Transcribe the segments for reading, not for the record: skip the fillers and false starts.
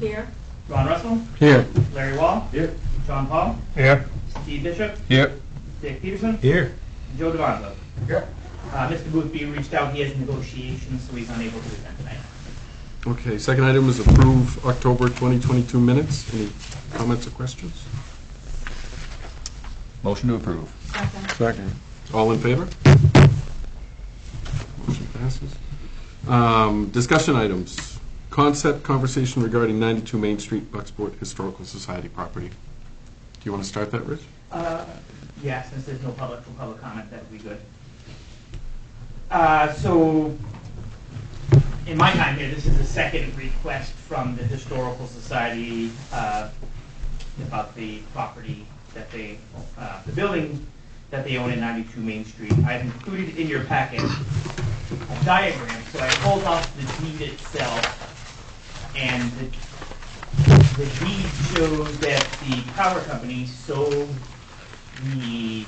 Here. Ron Russell. Here. Larry Wall. Here. John Paul. Here. Steve Bishop. Here. Dick Peterson. Here. Joe Devanzo. Here. Mr. Boothby reached out. He has negotiations, so he's unable to attend tonight. Okay, second item is approve October 2022 minutes. Any comments or questions? Motion to approve. Second. Second. All in favor? Motion passes. Discussion items. Concept conversation regarding 92 Main Street, Bucksport Historical Society property. Do you want to start that, Rich? Yeah, since there's no public comment, that would be good. So, in my time here, this is the second request from the Historical Society about the property that they, the building that they own in 92 Main Street. I've included in your packet a diagram, so I pulled off the deed itself, and the deed shows that the power company sold the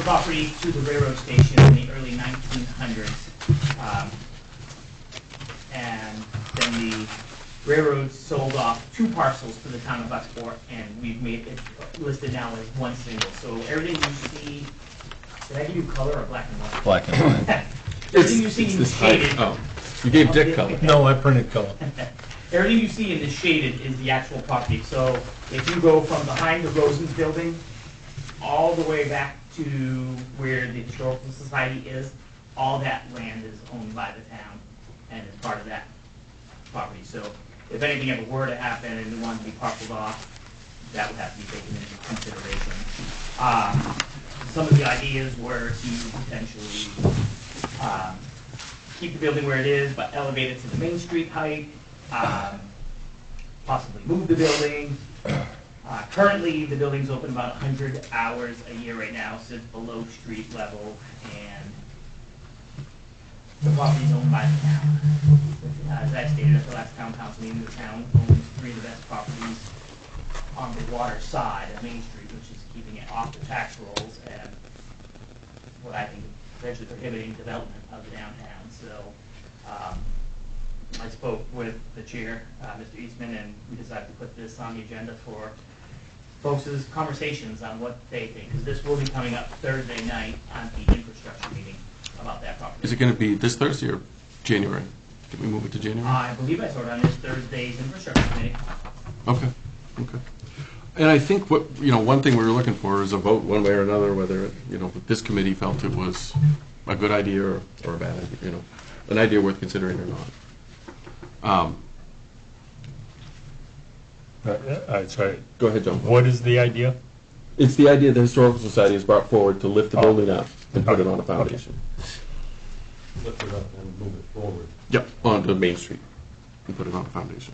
property to the railroad station in the early 1900s. And then the railroad sold off 2 parcels to the town of Bucksport, and we've made it listed now as one single. So everything you see, did I give you color or black and white? Black and white. Everything you see in the shaded. Oh, you gave Dick color. No, I printed color. Everything you see in the shaded is the actual property. So if you go from behind the Rosens building all the way back to where the Historical Society is, all that land is owned by the town and is part of that property. So if anything ever were to happen and they wanted to be parceled off, that would have to be taken into consideration. Some of the ideas were to potentially keep the building where it is, but elevate it to the Main Street height, possibly move the building. Currently, the building's open about 100 hours a year right now, so it's below street level, and the property's owned by the town. As I stated at the last town council meeting, the town owns 3 of the best properties on the water side of Main Street, which is keeping it off the tax rolls and what I think is potentially prohibiting development of the downtown. So I spoke with the chair, Mr. Eastman, and we decided to put this on the agenda for folks' conversations on what they think, because this will be coming up Thursday night on the infrastructure meeting about that property. Is it going to be this Thursday or January? Did we move it to January? I believe I saw it on this Thursday's infrastructure committee. Okay. Okay. And I think what, one thing we were looking for is a vote one way or another, whether, this committee felt it was a good idea or a bad idea, an idea worth considering or not. Sorry. Go ahead, John. What is the idea? It's the idea the Historical Society has brought forward to lift the building up and put it on a foundation. Lift it up and move it forward. Yep, onto Main Street and put it on a foundation.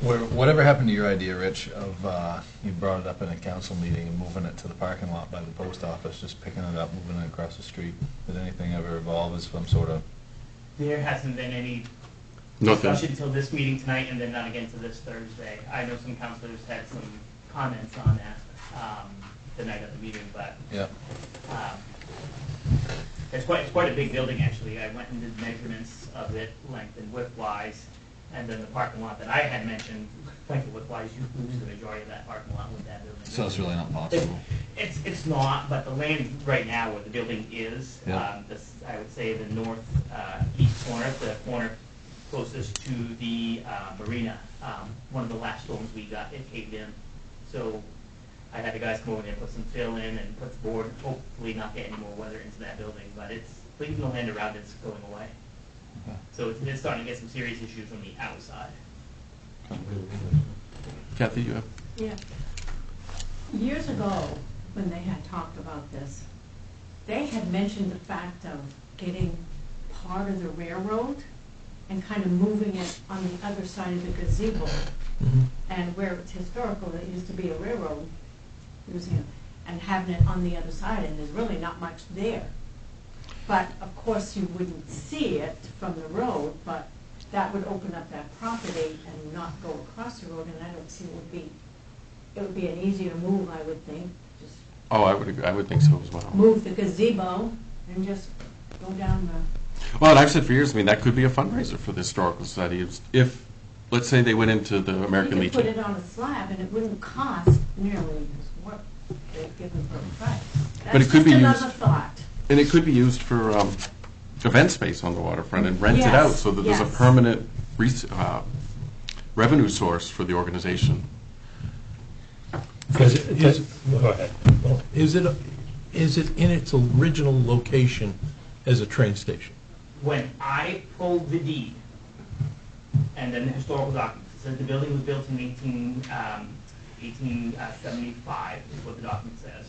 Whatever happened to your idea, Rich, of you brought it up in a council meeting and moving it to the parking lot by the post office, just picking it up, moving it across the street? Did anything ever evolve as some sort of... There hasn't been any Nothing. discussion until this meeting tonight, and then not again to this Thursday. I know some councilors had some comments on that the night of the meeting, but Yeah. it's quite a big building, actually. I went and did measurements of it, length and width-wise, and then the parking lot that I had mentioned, length and width-wise, you lose the majority of that parking lot with that building. So it's really not possible. It's not, but the land right now where the building is, Yeah. I would say the north east corner, the corner closest to the marina. One of the last storms we got, it caved in. So I had the guys come over there, put some fill in and put the board, hopefully not get any more weather into that building, but it's leaving the land around it's going away. Okay. So it's starting to get some serious issues from the outside. Kathy, you have? Yeah. Years ago, when they had talked about this, they had mentioned the fact of getting part of the railroad and kind of moving it on the other side of the gazebo. And where it's historical, it used to be a railroad museum, and having it on the other side, and there's really not much there. But of course you wouldn't see it from the road, but that would open up that property and not go across the road, and I don't see it would be an easier move, I would think. Oh, I would agree. I would think so as well. Move the gazebo and just go down Well, and I've said for years, I mean, that could be a fundraiser for the Historical Society. If, let's say they went into the American You could put Legion. it on a slab and it wouldn't cost nearly what they've given for the price. But it could be That's used- just another thought. And it could be used for event space on the waterfront and rent it Yes, out so that there's a yes. permanent revenue source for the organization. Because go ahead. Well, Is it in its original location as a train station? When I pulled the deed, and then the historical documents, it says the building was built in 1875, is what the document says.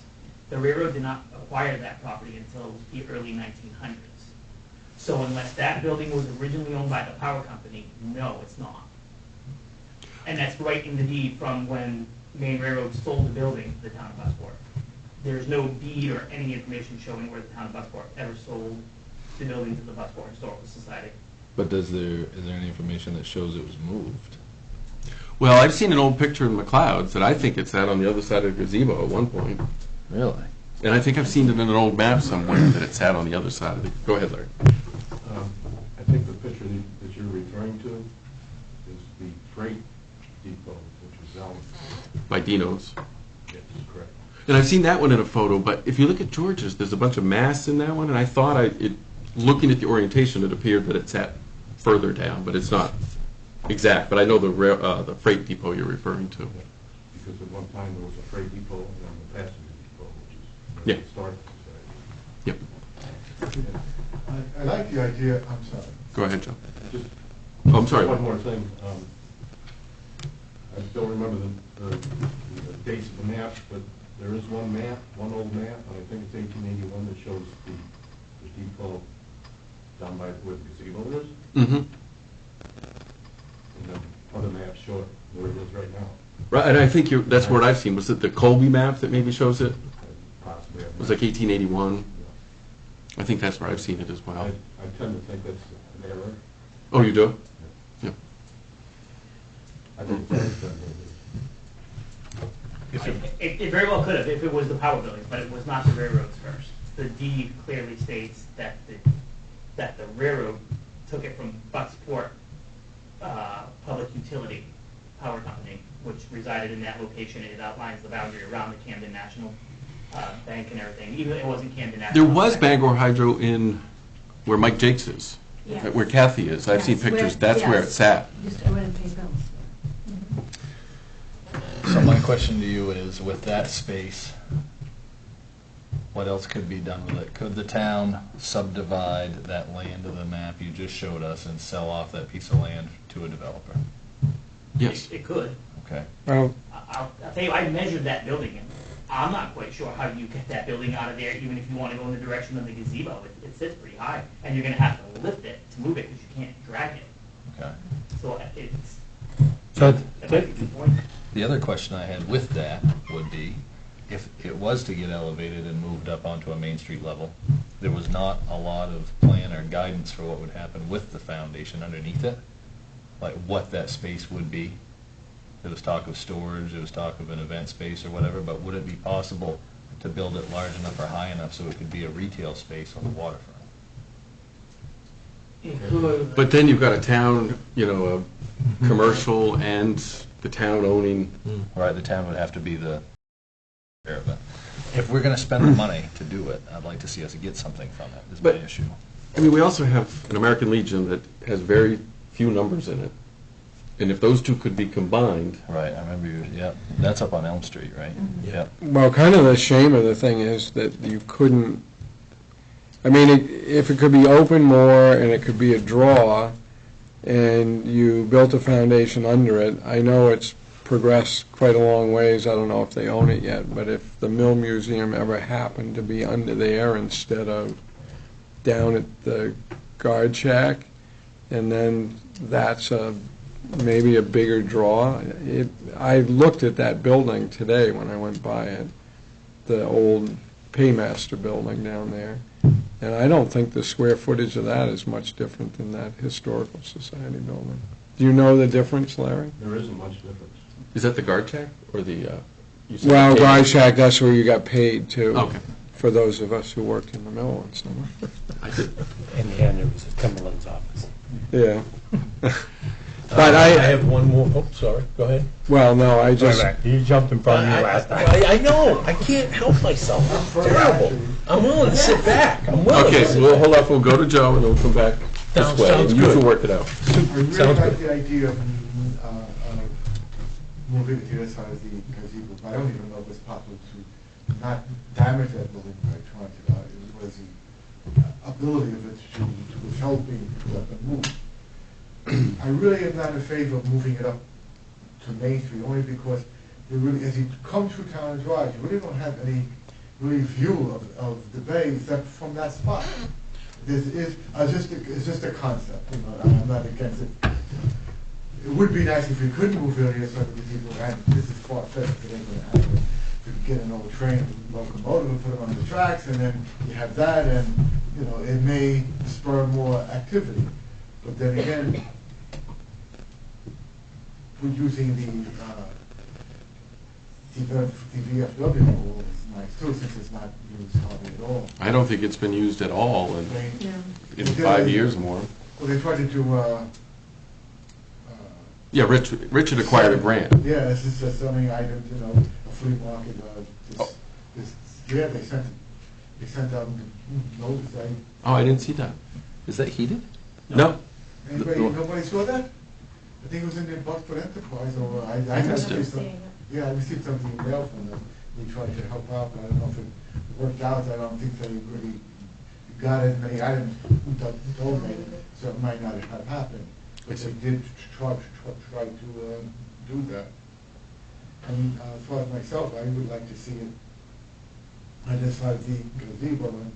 The railroad did not acquire that property until the early 1900s. So unless that building was originally owned by the power company, no, it's not. And that's right in the deed from when Maine Railroad sold the building to the town of Bucksport. There's no deed or any information showing where the town of Bucksport ever sold the building to the Bucksport Historical Society. But is there any information that shows it was moved? Well, I've seen an old picture in McLeod's that I think it sat on the other side of the gazebo at one point. Really? And I think I've seen it in an old map somewhere that it sat on the other side of the, go ahead, Larry. I think the picture that you're referring to is the freight depot, which is out, By Dino's. yes, correct. And I've seen that one in a photo, but if you look at George's, there's a bunch of masts in that one, and I thought looking at the orientation, it appeared that it sat further down, but it's not exact. But I know the freight depot you're referring to. Because at one time there was a freight depot and then the passenger depot, which is Yeah. the historical society. Yep. I like the idea, I'm sorry. Go ahead, Joe. Just Oh, I'm sorry. one more thing. I don't remember the dates of the maps, but there is one map, one old map, and I think it's 1881 that shows the depot down by where the gazebo is, Mm-hmm. and then other maps show it where it is right now. Right, and I think that's what I've seen. Was it the Colby map that maybe shows it? Possibly. It was like 1881. I think that's where I've seen it as I well. tend to think that's an error. Oh, you do? Yeah. I think it's It very well could have if it was the power buildings, but it was not the railroad's first. The deed clearly states that the railroad took it from Bucksport Public Utility Power Company, which resided in that location. It outlines the boundary around the Camden National Bank and everything. Even if it wasn't Camden National. There was Bangor Hydro in where Mike Jakes is, Yes. where Kathy is. I've seen Yes, pictures. That's where it yes. sat. Used to go in and pay bills. So my question to you is, with that space, what else could be done with it? Could the town subdivide that land of the map you just showed us and sell off that piece of land to a developer? Yes. It could. Okay. Well, I'll tell you, I measured that building, and I'm not quite sure how you get that building out of there, even if you want to go in the direction of the gazebo. It sits pretty high, and you're going to have to lift it to move it because you can't drag it. Okay. So it's, so that might be a good point. The other question I had with that would be, if it was to get elevated and moved up onto a Main Street level, there was not a lot of plan or guidance for what would happen with the foundation underneath it, like what that space would be. There was talk of storage, there was talk of an event space or whatever, but would it be possible to build it large enough or high enough so it could be a retail space on the waterfront? It could. But then you've got a town, a commercial and the town owning. Right, the town would have to be the aware of it. If we're gonna spend the money to do it, I'd like to see us get something from it, is my But- issue. I mean, we also have an American Legion that has very few numbers in it. And if those two could be combined, Right, I remember you, yeah, that's up on Elm Street, right? Yeah. well, kind of the shame of the thing is that you couldn't, I mean, if it could be open more and it could be a draw, and you built a foundation under it, I know it's progressed quite a long ways, I don't know if they own it yet, but if the Mill Museum ever happened to be under there instead of down at the guard shack, and then that's maybe a bigger draw. I looked at that building today when I went by it, the old Paymaster building down there, and I don't think the square footage of that is much different than that Historical Society building. Do you know the difference, Larry? There isn't much difference. is that the guard shack or the? You said Well, the- guard shack, that's where you got paid too. Okay. for those of us who worked in the mill once in a while. I did. In the end, it was at Cumberland's office. Yeah. But I I, have one more, oh, sorry, go ahead. well, no, I just, You jumped in front of me last time. I know, I can't help myself, I'm terrible. I'm willing to sit back, I'm willing Okay, to so sit we'll back. hold off, we'll go to Joe, and then we'll come back this Sounds- way, sounds and you good. can work it out. I really Sounds like good. the idea of moving it to the side of the gazebo, but I don't even know if it's possible to not damage that building by trying to, it was the ability of it to help being picked up and moved. I really am not in favor of moving it up to Main Street, only because you really, as you come through Town Drive, you really don't have any really view of the bay except from that spot. This is, it's just a concept, you know, I'm not against it. It would be nice if we could move it here so that the people, and this is far-fetched, it ain't gonna happen. If you could get an old train locomotive and put it on the tracks, and then you have that, and, you know, it may spur more activity. But then again, we're using the VFW rule is nice too, since it's not used hardly at all. I don't think it's been used at all in, Yeah. in 5 years or more. Well, they tried to do, Yeah, Richard acquired a grant. yeah, this is just selling items, you know, a flea market, yeah, they sent out notice, Oh, I didn't see that. Is that heated? No. nobody saw that? I think it was in the Buckford Enterprise, or I missed it. received some, yeah, I received something in mail from them. We tried to help out, but I don't know if it worked out. I don't think they really got as many items who donated, so it might not have happened. But they did try to do that. And as far as myself, I would like to see it on this side of the gazebo, and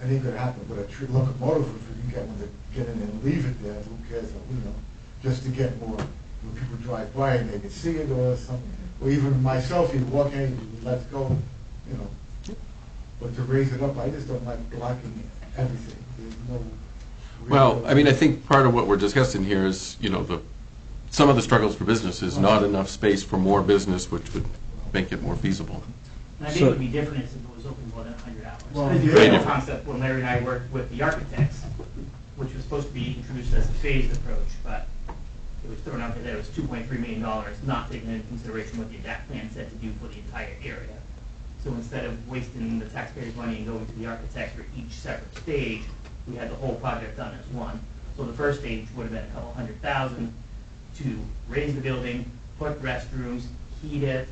anything could happen, but a locomotive, if we can get one to get in and leave it there, who cares, you know, just to get more, when people drive by and they can see it or something, or even myself, you walk in, let's go, you know. But to raise it up, I just don't like blocking everything, there's no. Well, I mean, I think part of what we're discussing here is, you know, some of the struggles for business is not enough space for more business, which would make it more feasible. And I think it would be different if it was open more than 100 hours. Well, Because the yeah. original concept, when Larry and I worked with the architects, which was supposed to be introduced as a phased approach, but it was thrown out there that it was $2.3 million, not taking into consideration what the ADAPT plan said to do for the entire area. So instead of wasting the taxpayers' money and going to the architect for each separate stage, we had the whole project done as one. So the first stage would have been a couple $100,000 to raise the building, put restrooms, heat it,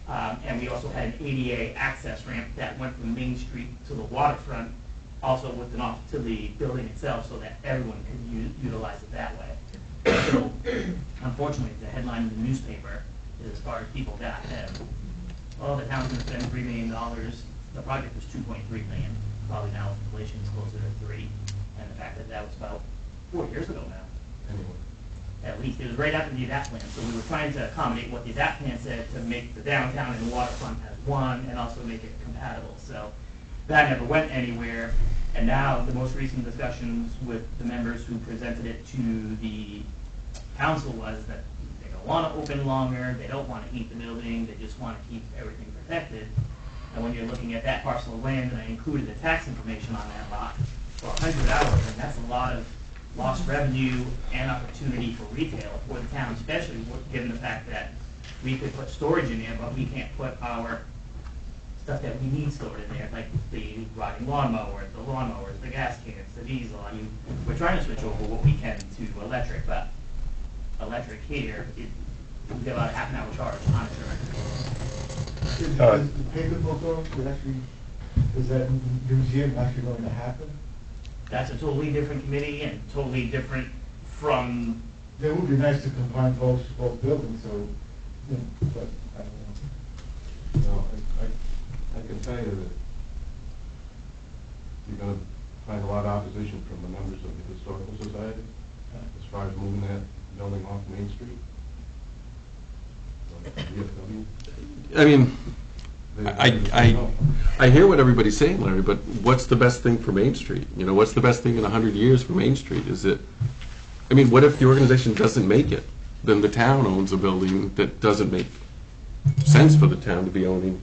and we also had an ADA access ramp that went from Main Street to the waterfront, also with an off to the building itself, so that everyone could utilize it that way. So, unfortunately, the headline in the newspaper is as far as people got, well, the town's gonna spend $3 million. The project was $2.3 million. Probably now inflation is closer to 3, and the fact that that was about 4 years ago now. Anyway. At least, it was right after the ADAPT plan, so we were trying to accommodate what the ADAPT plan said to make the downtown and the waterfront as one, and also make it compatible, so that never went anywhere, and now the most recent discussions with the members who presented it to the council was that they don't want to open longer, they don't want to heat the building, they just want to keep everything protected. And when you're looking at that parcel of land, and I included the tax information on that lot, for 100 hours, and that's a lot of lost revenue and opportunity for retail for the town, especially given the fact that we could put storage in there, but we can't put our stuff that we need stored in there, like the riding lawnmower, the lawnmowers, the gas cans, the diesel. I mean, we're trying to switch over what we can to electric, but electric here, we get about a half an hour charge on it. Is the paper book is that museum actually going to happen? That's a totally different committee and totally different from, It would be nice to combine both buildings, so, you know, but I don't know. No, I can tell you that you're gonna find a lot of opposition from the members of the Historical Society as far as moving that building off Main Street. VFW. I mean, They don't. I hear what everybody's saying, Larry, but what's the best thing for Main Street? You know, what's the best thing in 100 years for Main Street? Is it, I mean, what if the organization doesn't make it? Then the town owns a building that doesn't make sense for the town to be owning.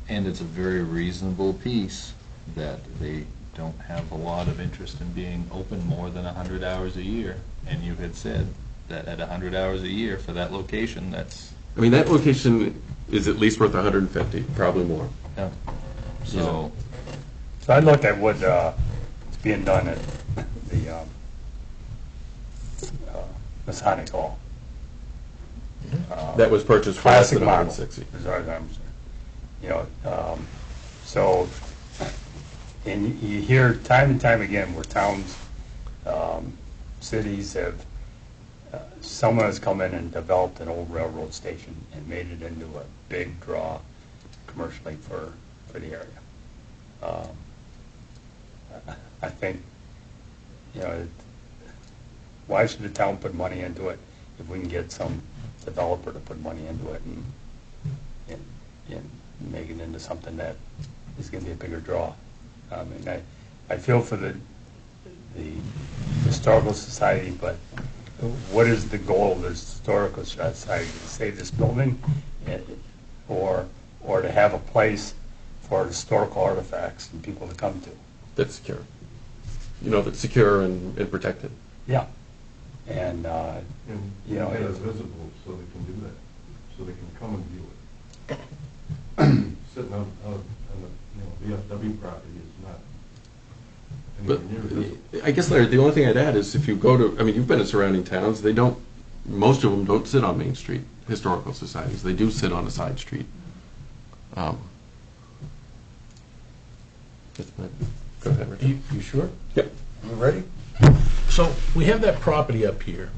And it's a very reasonable piece that they don't have a lot of interest in being open more than 100 hours a year. And you had said that at 100 hours a year for that location, that's, I mean, that location is at least worth 150, probably more. yeah. So, So I looked at what is being done at the Masonic Hall. That was purchased for less Classic than model, 160. as far as I'm concerned. You know, so, and you hear time and time again where towns, cities have, someone has come in and developed an old railroad station and made it into a big draw commercially for the area. I think, you know, why should the town put money into it if we can get some developer to put money into it and make it into something that is going to be a bigger draw? I mean, I feel for the Historical Society, but what is the goal of the Historical Society? To save this building, or to have a place for historical artifacts and people to come to? That's secure. You know, that's secure and protected. Yeah. And, And you know, make it it's- visible so they can do that, so they can come and view it. Sitting on the, VFW property is not But anywhere near visible. I guess, Larry, the only thing I'd add is if you go to, I mean, you've been in surrounding towns, they don't, most of them don't sit on Main Street, historical societies. They do sit on a side street. That's my, go ahead, Richard. You sure? Yep. You ready? So we have that property up here,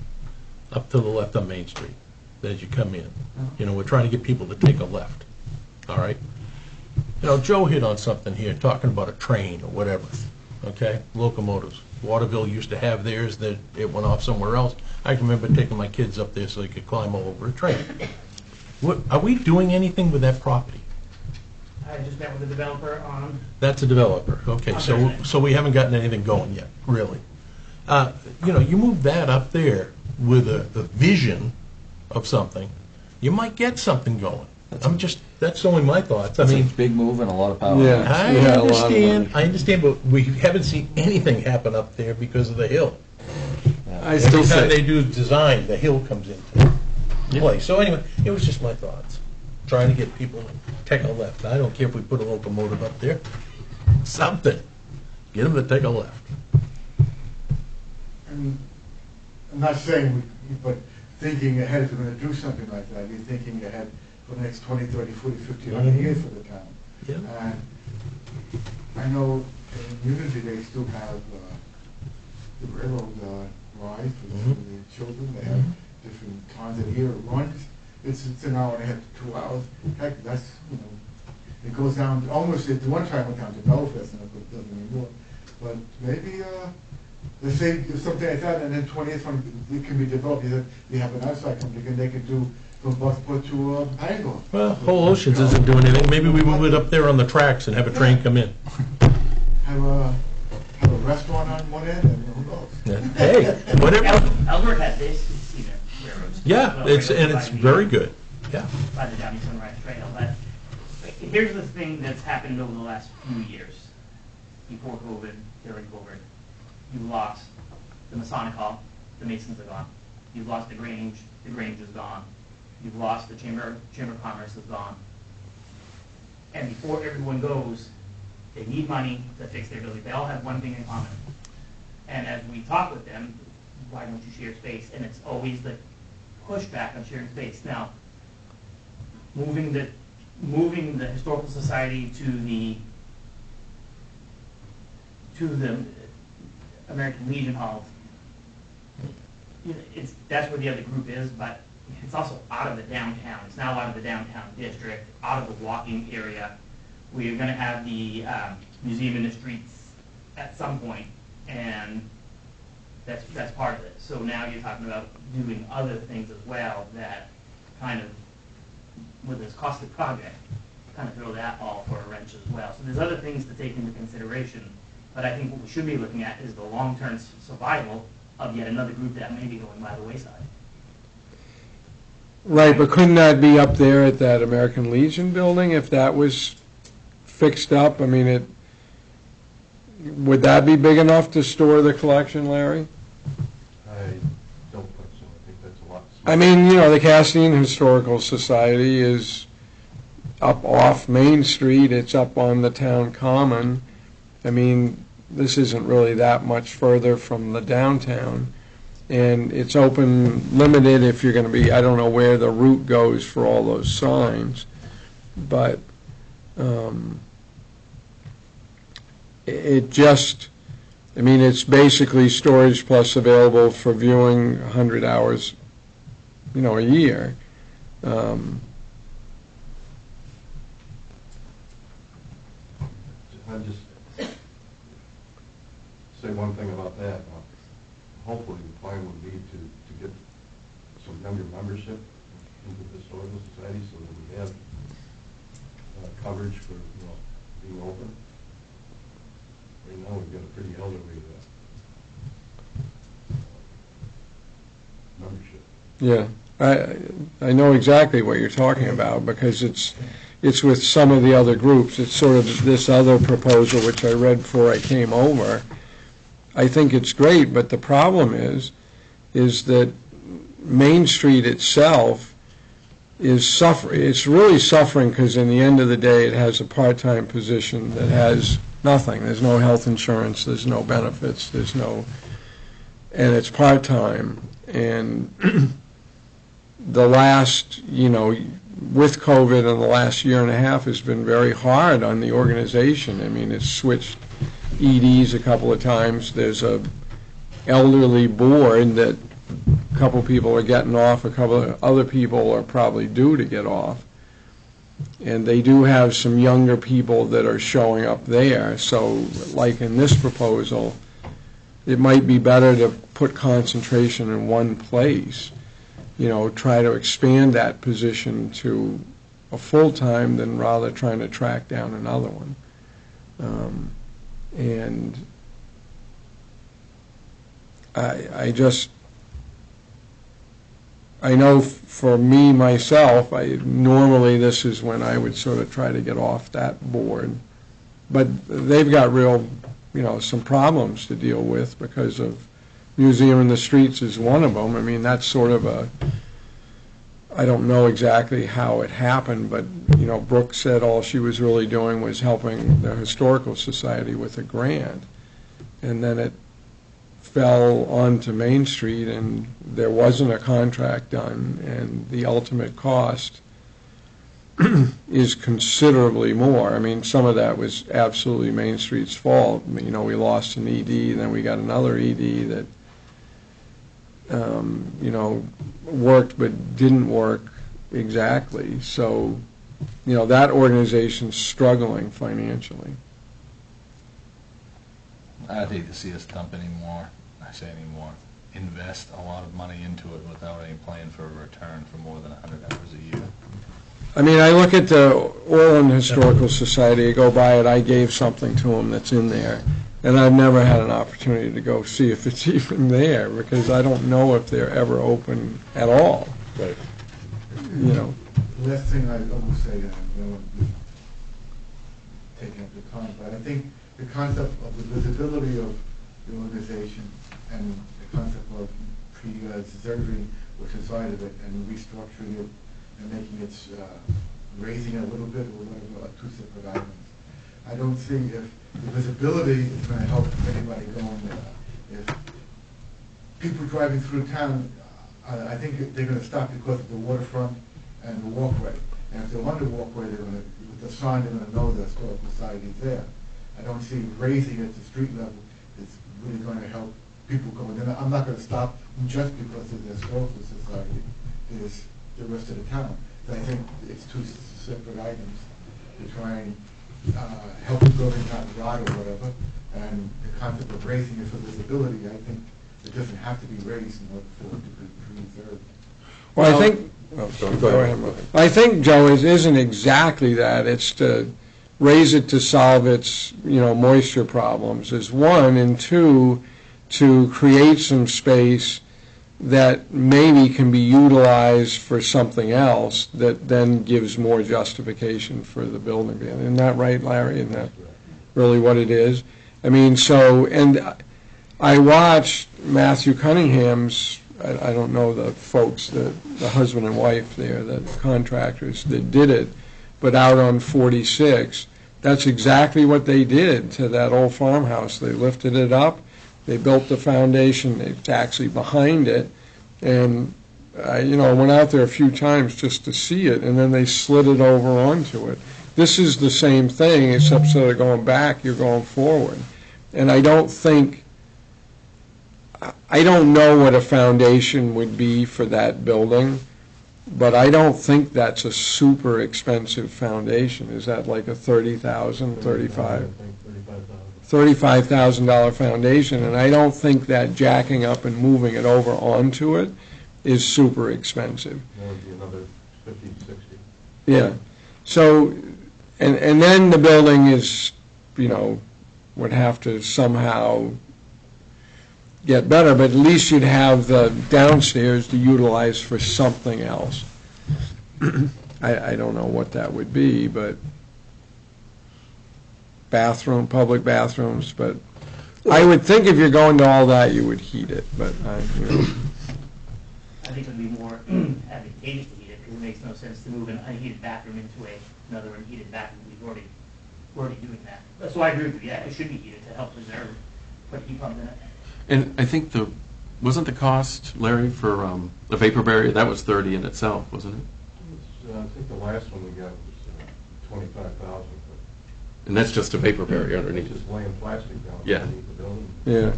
up to the left on Main Street, as you come in. You know, we're trying to get people to take a left, all right? You know, Joe hit on something here, talking about a train or whatever, okay? Locomotives. Waterville used to have theirs, that it went off somewhere else. I can remember taking my kids up there so they could climb over a train. What, are we doing anything with that property? I just met with the developer on, That's a developer, okay, so we haven't gotten anything going yet, really. You know, you move that up there with a vision of something, you might get something going. That's only my thoughts, I it's a mean, big move and a lot of power. Yeah. I Yeah, a lot of understand, but we haven't seen anything happen up there because of the hill. I still Every time they say, do design, the hill comes into play. So anyway, it was just my thoughts, trying to get people to take a left. I don't care if we put a locomotive up there, something, get them to take a left. And I'm not saying, but thinking ahead, if we're gonna do something like that, you're thinking ahead for the next 20, 30, 40, 50, 100 years for the town. Yeah. And I know in Unity, they still have the railroad ride for the children. They have different times of year it runs. It's an hour and a half to 2 hours. Heck, that's, you know, it goes down, almost, at one time went down to Belfast, and it doesn't anymore. But maybe, let's say something like that, and then 20 years from it can be developed, you have an outside company, and they could do from Bucksport to Bangor. Well, Whole Oceans isn't doing anything, maybe we move it up there on the tracks and have a train come in. Have a restaurant on one end, and who knows? Hey, whatever, Ellsworth has this, you see the railroads. yeah, it's very good, yeah. By the Downey Sunrise Trail, but here's the thing that's happened over the last few years. Before COVID, during COVID, you lost the Masonic Hall, the Masons are gone. You've lost the Grange is gone. You've lost the Chamber of Commerce is gone. And before everyone goes, they need money to fix their building. They all have one thing in common. And as we talk with them, why don't you share space? And it's always the pushback on sharing space. Now, moving the Historical Society to the American Legion Hall, you know, that's where the other group is, but it's also out of the downtown. It's now out of the downtown district, out of the walking area. We're going to have the museum in the streets at some point, and that's part of it. So now you're talking about doing other things as well that kind of, with this costly project, kind of throw that all for a wrench as well. So there's other things to take into consideration, but I think what we should be looking at is the long-term survival of yet another group that may be going by the wayside. right, but couldn't that be up there at that American Legion building if that was fixed up, I mean, would that be big enough to store the collection, Larry? I don't think so. I think that's a lot. I mean, the Castine Historical Society is up off Main Street, it's up on the town common. I mean, this isn't really that much further from the downtown. And it's open, limited if you're going to be, I don't know where the route goes for all those signs, but it just, I mean, it's basically storage plus available for viewing 100 hours, a year. I'll just say one thing about that. Hopefully, the plan would be to get some younger membership into the Historical Society so that we have coverage for, being open. Right now, we've got a pretty elderly membership. Yeah, I know exactly what you're talking about, because it's with some of the other groups. It's sort of this other proposal, which I read before I came over. I think it's great, but the problem is that Main Street itself is suffering. It's really suffering because in the end of the day, it has a part-time position that has nothing. There's no health insurance, there's no benefits, and it's part-time. And the last, with COVID and the last year and a half has been very hard on the organization. I mean, it's switched EDs a couple of times. There's a elderly board that a couple of people are getting off, a couple of other people are probably due to get off. And they do have some younger people that are showing up there. So like in this proposal, it might be better to put concentration in one place, try to expand that position to a full-time than rather trying to track down another one. And I know for me, myself, normally this is when I would sort of try to get off that board. But they've got real, some problems to deal with because of Museum in the Streets is one of them. I mean, that's sort of I don't know exactly how it happened, but, Brooke said all she was really doing was helping the Historical Society with a grant. And then it fell onto Main Street, and there wasn't a contract done, and the ultimate cost is considerably more. I mean, some of that was absolutely Main Street's fault. We lost an ED, then we got another ED that worked but didn't work exactly. So, that organization's struggling financially. I'd hate to see us dump invest a lot of money into it without any plan for a return for more than 100 hours a year. I mean, I look at the Orland Historical Society, I go by it, I gave something to them that's in there. And I've never had an opportunity to go see if it's even there, because I don't know if they're ever open at all. Right. The last thing I will say, and I don't want to be taking up the time, but I think the concept of the visibility of the organization and the concept of preserving what's inside of it and restructuring it and making it, raising it a little bit or whatever, are two separate items. I don't see if the visibility is going to help anybody going there. If people driving through town, I think they're going to stop because of the waterfront and the walkway. And if they're on the walkway, they're going to, with the sign, they're going to know the Historical Society is there. I don't see raising it to street level is really going to help people going in. I'm not going to stop just because of the Historical Society. There's the rest of the town. I think it's two separate items to try and help the building not rot or whatever. And the concept of raising it for visibility, I think it doesn't have to be raised in order for it to be preserved. Well, I think, go ahead. I think, Joe, it isn't exactly that. It's to raise it to solve its, moisture problems is one, and two, to create some space that maybe can be utilized for something else that then gives more justification for the building being. Isn't that right, Larry? Isn't that really what it is? I mean, so, and I watched Matthew Cunningham's, I don't know the folks, the husband and wife there, the contractors that did it, but out on 46, that's exactly what they did to that old farmhouse. They lifted it up, they built the foundation, it's actually behind it, and I went out there a few times just to see it, and then they slid it over onto it. This is the same thing, except instead of going back, you're going forward. And I don't know what a foundation would be for that building, but I don't think that's a super expensive foundation. Is that like a $35,000 foundation? And I don't think that jacking up and moving it over onto it is super expensive. That would be another 50, 60. Yeah. So, and then the building is, would have to somehow get better, but at least you'd have the downstairs to utilize for something else. I don't know what that would be, but public bathrooms, but I would think if you're going to all that, you would heat it, but I think it would be more advantageous to heat it, because it makes no sense to move an unheated bathroom into another unheated bathroom. We're already doing that. So I agree with you, yeah, it should be heated to help preserve, put heat pump in it. And I think wasn't the cost, Larry, for the vapor barrier, that was 30 in itself, wasn't it? I think the last one we got was 25,000. And that's just a vapor barrier underneath. Just laying plastic down Yeah. underneath the building. yeah.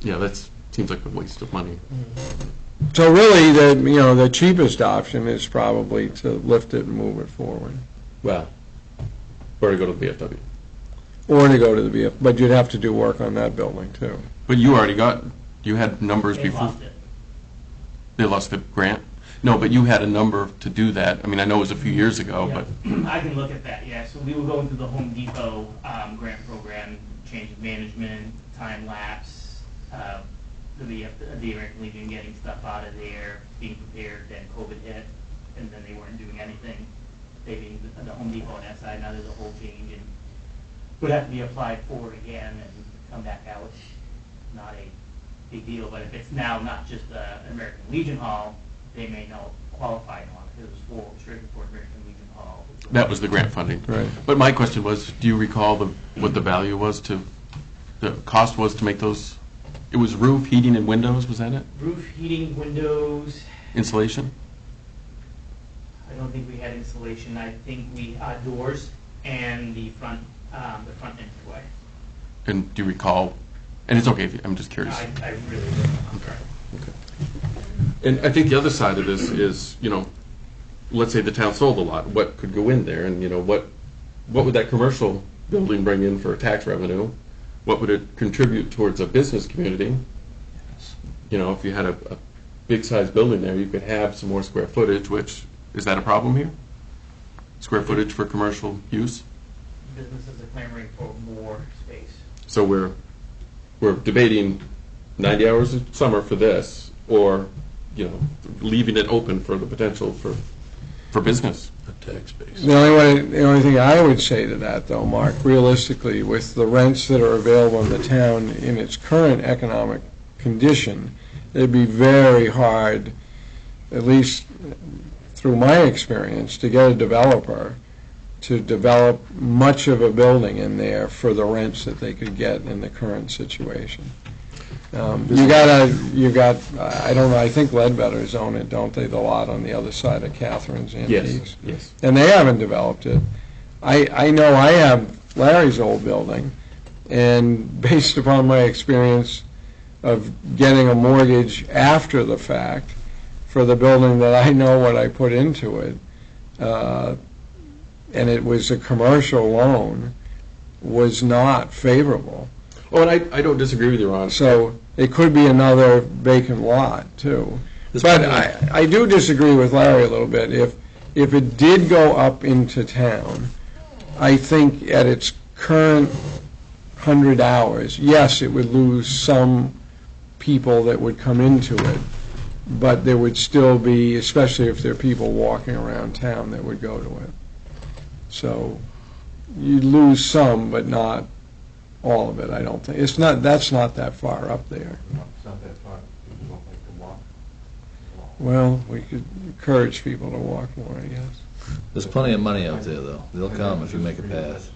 Yeah, that seems like a waste of money. So really, the cheapest option is probably to lift it and move it forward. Well, or to go to the VFW. Or to go to the BF, but you'd have to do work on that building too. But you had numbers They before. lost it. They lost the grant? No, but you had a number to do that. I mean, I know it was a few years ago, Yeah. but I can look at that, yeah. So we were going through the Home Depot grant program, change of management, time lapse, the American Legion getting stuff out of there, being prepared, then COVID hit, and then they weren't doing anything. They being the Home Depot on that side, now there's a whole change, and would have to be applied for again and come back out. Not a big deal, but if it's now not just an American Legion Hall, they may not qualify on it, because it was strictly for American Legion Hall. that was the grant funding. Right. But my question was, do you recall what the value was the cost was to make those? It was roof, heating, and windows, was that it? Roof, heating, windows. Insulation? I don't think we had insulation. I think we doors and the front entryway. And do you recall? And it's okay, I'm just curious. I really don't. Okay. And I think the other side of this is, let's say the town sold a lot, what could go in there, and what would that commercial building bring in for tax revenue? What would it contribute towards a business community? If you had a big size building there, you could have some more square footage, which, is that a problem here? Square footage for commercial use? Businesses are clamoring for more space. So we're debating 90 hours of summer for this, or, leaving it open for the potential for business. A tax base. The only thing I would say to that, though, Mark, realistically, with the rents that are available in the town in its current economic condition, it'd be very hard, at least through my experience, to get a developer to develop much of a building in there for the rents that they could get in the current situation. I don't know, I think Ledbetter's own it, don't they, the lot on the other side of Catherine's Antiques? Yes. And they haven't developed it. I know I have Larry's old building, and based upon my experience of getting a mortgage after the fact for the building that I know what I put into it, and it was a commercial loan, was not favorable. Oh, and I don't disagree with you, Ron. So it could be another vacant lot, too. But I do disagree with Larry a little bit. If it did go up into town, I think at its current 100 hours, yes, it would lose some people that would come into it. but there would still be, especially if there are people walking around town that would go to it. So you'd lose some, but not all of it, I don't think. That's not that far up there. It's not that far, people don't like to walk. Well, we could encourage people to walk more, I guess. There's plenty of money out there, though. They'll come if you make a path.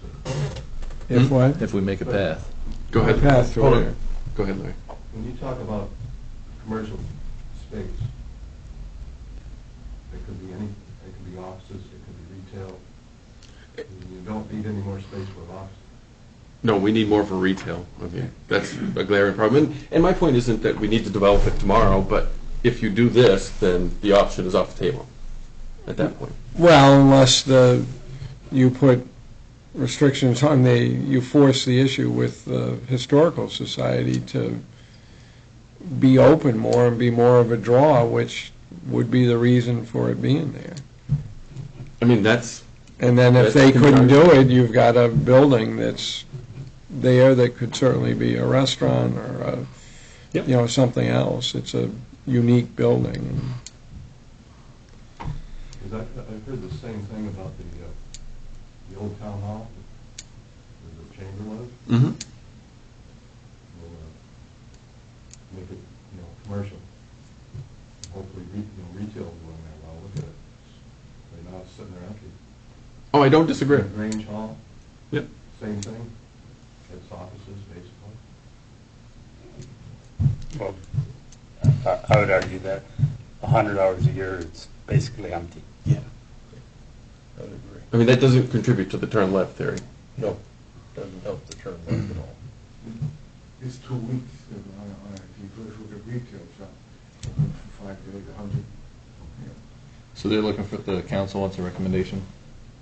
If what? If we make a path. Go ahead. Path Hold through on. Go ahead, Larry. When you talk about commercial space, it could be any, it could be offices, it could be retail. You don't need any more space for offices. No, we need more for retail. Okay, that's a glaring problem. And my point isn't that we need to develop it tomorrow, but if you do this, then the option is off the table at that point. Well, unless you put restrictions on you force the issue with the Historical Society to be open more and be more of a draw, which would be the reason for it being there. I mean, that's, And then if That's they the couldn't concern. do it, you've got a building that's there that could certainly be a restaurant or Yep. something else. It's a unique building. Because I've heard the same thing about the old town hall, where the chamber was. mm-hmm. We'll make it, commercial. Hopefully, retail will go in there. Well, look at it. Right now, it's sitting there empty. Oh, I don't disagree. Grange Hall, Yep. same thing. It's offices, basically. Well, I would argue that 100 hours a year, it's basically empty. Yeah. I would agree. I mean, that doesn't contribute to the turn left theory. No, doesn't help the turn left at all. It's 2 weeks if you look at retail shop, open for 5 days, 100. So they're looking for, the council wants a recommendation?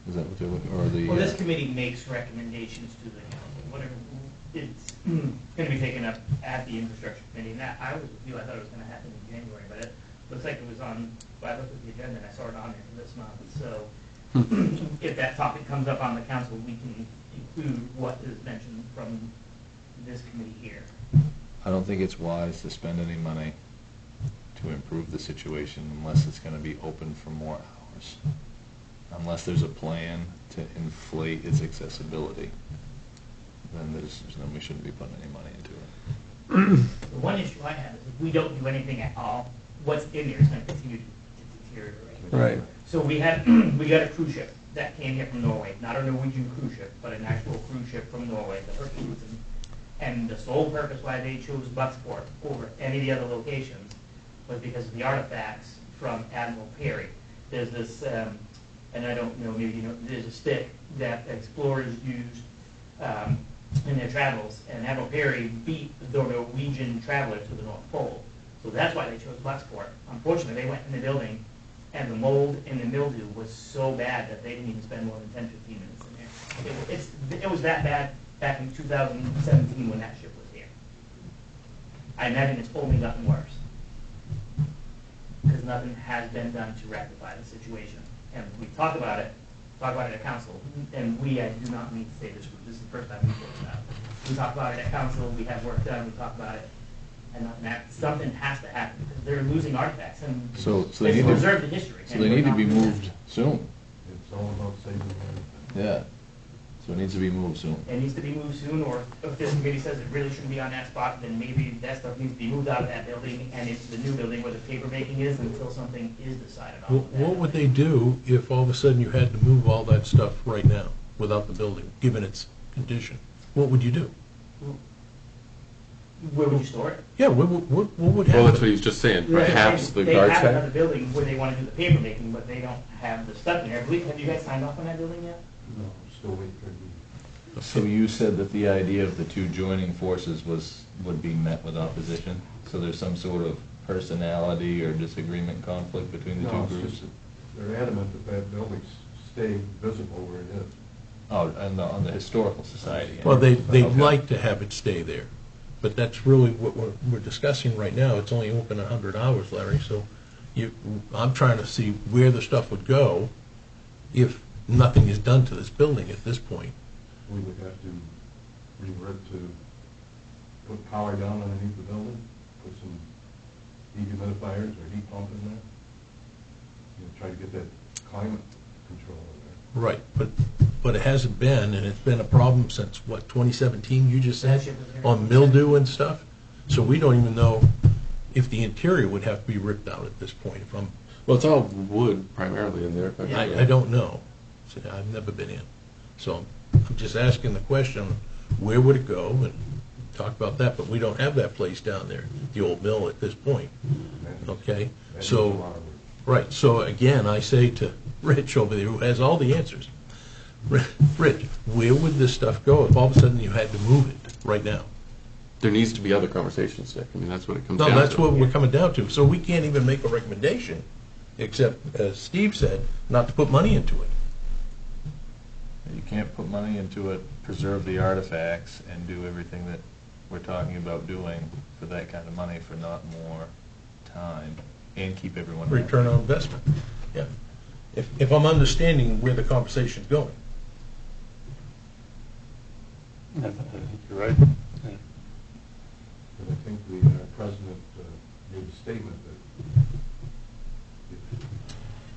Is that what they're looking, or the? Well, this committee makes recommendations to the council, whatever, it's gonna be taken up at the infrastructure committee. Now, I was with you, I thought it was gonna happen in January, but it looks like it was on, I looked at the agenda and I saw it on there for this month. So if that topic comes up on the council, we can include what is mentioned from this committee here. I don't think it's wise to spend any money to improve the situation unless it's gonna be open for more hours. Unless there's a plan to inflate its accessibility, then we shouldn't be putting any money into it. The one issue I have is if we don't do anything at all, what's in there is gonna continue to deteriorate. Right. So we got a cruise ship that came here from Norway, not a Norwegian cruise ship, but an actual cruise ship from Norway, the Hercules. And the sole purpose why they chose Bucksport over any of the other locations was because of the artifacts from Admiral Perry. There's this, and I don't know, maybe you know, there's a stick that explorers used in their travels, and Admiral Perry beat the Norwegian traveler to the North Pole. So that's why they chose Bucksport. Unfortunately, they went in the building, and the mold and the mildew was so bad that they didn't even spend more than 10, 15 minutes in there. It was that bad back in 2017 when that ship was here. I imagine it's only gotten worse, because nothing has been done to rectify the situation. And we talk about it at council, and I do not mean to say this is the first time we've talked about it. We talk about it at council, we have work done, we talk about it, and something has to happen, because they're losing artifacts, and So they they need to, preserve the history. so and they we're need to not be doing that. moved soon. It's all about saving everything. Yeah. So it needs to be moved soon. It needs to be moved soon, or if this committee says it really shouldn't be on that spot, then maybe that stuff needs to be moved out of that building and into the new building where the paper making is until something is decided on. What would they do if all of a sudden you had to move all that stuff right now without the building, given its condition? What would you do? Where would you store it? Yeah, what would happen? Well, that's what he was just saying. Perhaps the They guard have another shack. building where they want to do the paper making, but they don't have the stuff in there. I believe, have you guys signed off on that building yet? No, I'm still waiting for the. So you said that the idea of the two joining forces would be met with opposition? So there's some sort of personality or disagreement conflict between the two No, it's groups? just, they're adamant that building stay visible where it is. Oh, and on the Historical Society. Well, they'd Okay. like to have it stay there, but that's really what we're discussing right now. It's only open 100 hours, Larry, so I'm trying to see where the stuff would go if nothing is done to this building at this point. We would have to revert to put power down underneath the building, put some dehumidifiers or heat pump in there. You know, try to get that climate control in there. Right, but it hasn't been, and it's been a problem since, what, 2017, you just said? That shit was there. On mildew and stuff? So we don't even know if the interior would have to be ripped out at this point, if I'm, Well, it's all wood primarily in there. I don't know. See, I've never been in. So I'm just asking the question, where would it go, and talk about that, but we don't have that place down there, the old mill at this point, okay? That needs a So, lot of work. right, so again, I say to Rich over there, who has all the answers, Rich, where would this stuff go if all of a sudden you had to move it right now? There needs to be other conversations, Dick. I mean, that's what it comes down No, to. that's what we're coming down to. So we can't even make a recommendation, except, as Steve said, not to put money into it. You can't put money into it, preserve the artifacts, and do everything that we're talking about doing for that kind of money for not more time, and keep everyone happy. Return on investment, yeah. If I'm understanding where the conversation's going. I think you're right. Yeah. But I think the president made a statement that if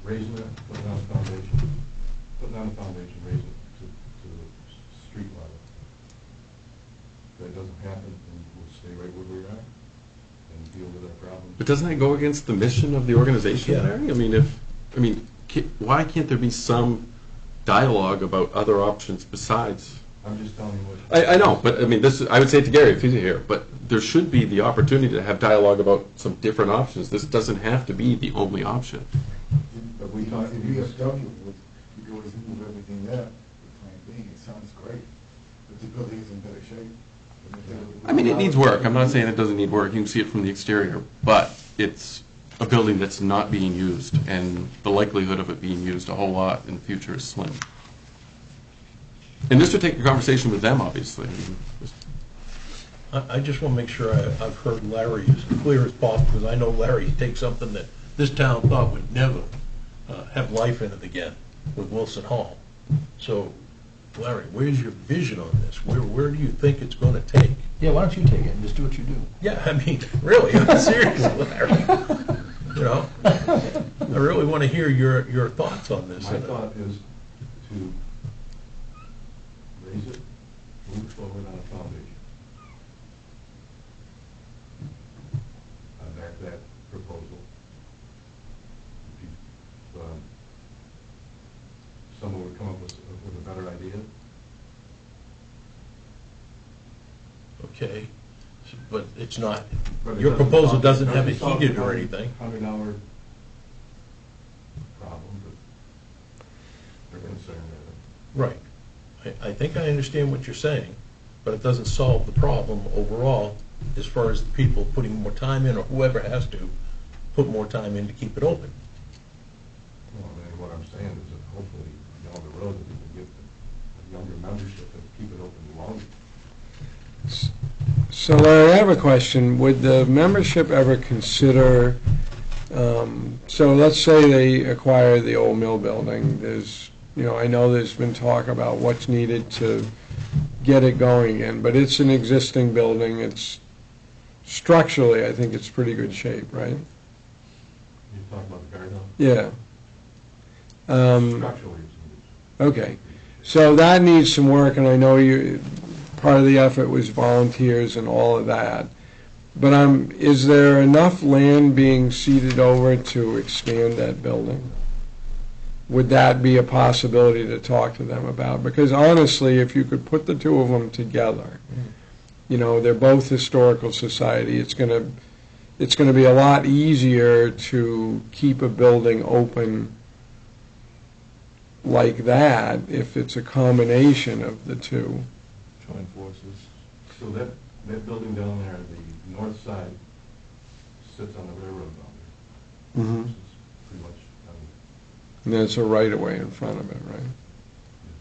raising it, putting on a foundation, raising it to the street level. If that doesn't happen, then we'll stay right where we are and deal with our problems. But doesn't that go against the mission of the organization, Yeah. Larry? Why can't there be some dialogue about other options besides? I'm just telling you what. I know, but I mean, I would say it to Gary if he's here, but there should be the opportunity to have dialogue about some different options. This doesn't have to be the only option. But we talked to The you. VFW, you could always move everything there, for the time being, it sounds great, but the building is in better shape. I mean, it needs work. I'm not saying it doesn't need work. You can see it from the exterior, but it's a building that's not being used, and the likelihood of it being used a whole lot in the future is slim. And this would take a conversation with them, obviously. I mean, I just want to make sure I've heard Larry as clear as possible, because I know Larry takes something that this town thought would never have life in it again with Wilson Hall. So, Larry, where's your vision on this? Where do you think it's going to take? Yeah, why don't you take it and just do what you do? Yeah, I mean, really, I'm serious, Larry. You know, I really want to hear your thoughts on this. My thought is to raise it, move forward on a foundation. I back that proposal. If someone would come up with a better idea, Okay, but it's not, but it your doesn't proposal solve- doesn't have it solve heated the or anything. $100 problem, but they're concerned with it. Right. I think I understand what you're saying, but it doesn't solve the problem overall as far as the people putting more time in, or whoever has to put more time in to keep it open. Well, I mean, what I'm saying is that hopefully down the road, that we can get a younger membership and keep it open longer. So Larry, I have a question. Would the membership ever consider, so let's say they acquire the old mill building, there's, I know there's been talk about what's needed to get it going again, but it's an existing building, it's structurally, I think it's pretty good shape, right? You talk about the guardhouse? Yeah. Structurally, it's Okay, so that needs some work, and I know part of the effort was volunteers and all of that. But is there enough land being ceded over to expand that building? Would that be a possibility to talk to them about? Because honestly, if you could put the two of them together, they're both historical society, it's going to be a lot easier to keep a building open like that if it's a combination of the two. Join forces. So that building down there, the north side sits on the railroad boundary. Which is pretty much, And there's a right-of-way in front of it, right?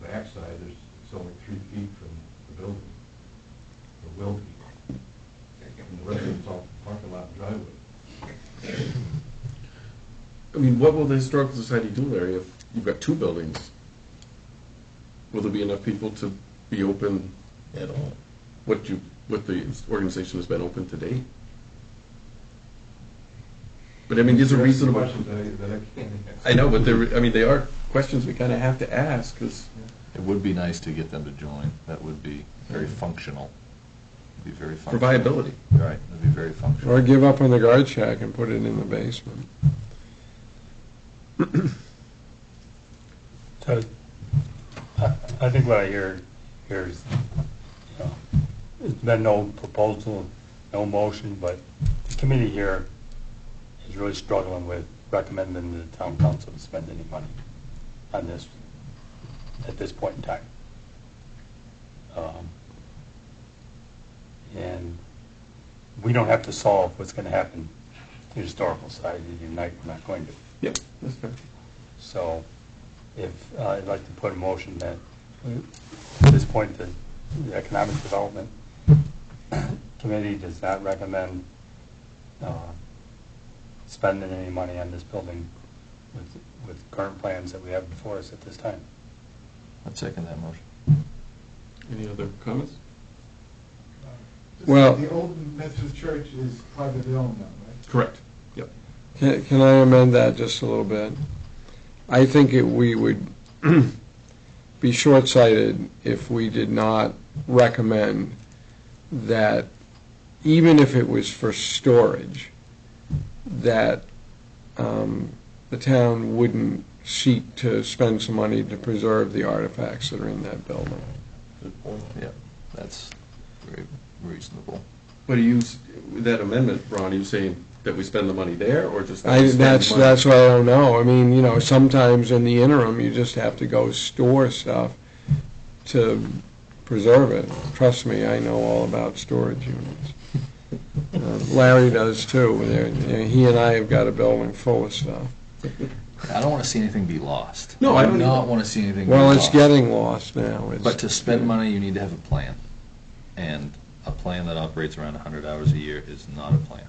the back side, it's only 3 feet from the building, or will be. And the rest of it's all parking lot and driveway. I mean, what will the Historical Society do, Larry, if you've got two buildings? Will there be enough people to be open At all. what the organization has been open to date? But I mean, these are You're asking reasonable. questions that I can't answer. I know, but they're, I mean, they are questions we kind of have to ask, because, It would be nice to get them to join. That would be very functional. Be very for functional. viability. Right, it'd be very functional. Or give up on the guard shack and put it in the basement. So, I think what I hear is, you know, there's been no proposal, no motion, but the committee here is really struggling with recommending to the town council to spend any money on this at this point in time. And we don't have to solve what's going to happen to the Historical Society tonight. We're not going to. Yep, that's fair. So if, I'd like to put a motion that at this point, the Economic Development Committee does not recommend spending any money on this building with current plans that we have before us at this time. I'd second that motion. Any other comments? Well- The old Methodist church is privately owned now, right? Correct. Yep. Can I amend that just a little bit? I think we would be short-sighted if we did not recommend that, even if it was for storage, that the town wouldn't seek to spend some money to preserve the artifacts that are in that building. Good point. Yeah, that's very reasonable. But are you, with that amendment, Ron, are you saying that we spend the money there, or just that we spend That's money? what I don't know. I mean, you know, sometimes in the interim, you just have to go store stuff to preserve it. Trust me, I know all about storage units. Larry does too. He and I have got a building full of stuff. I don't want to see anything be lost. No, I don't do not either. want to see anything be Well, lost. it's getting lost now. But to spend money, you need to have a plan. And a plan that operates around 100 hours a year is not a plan.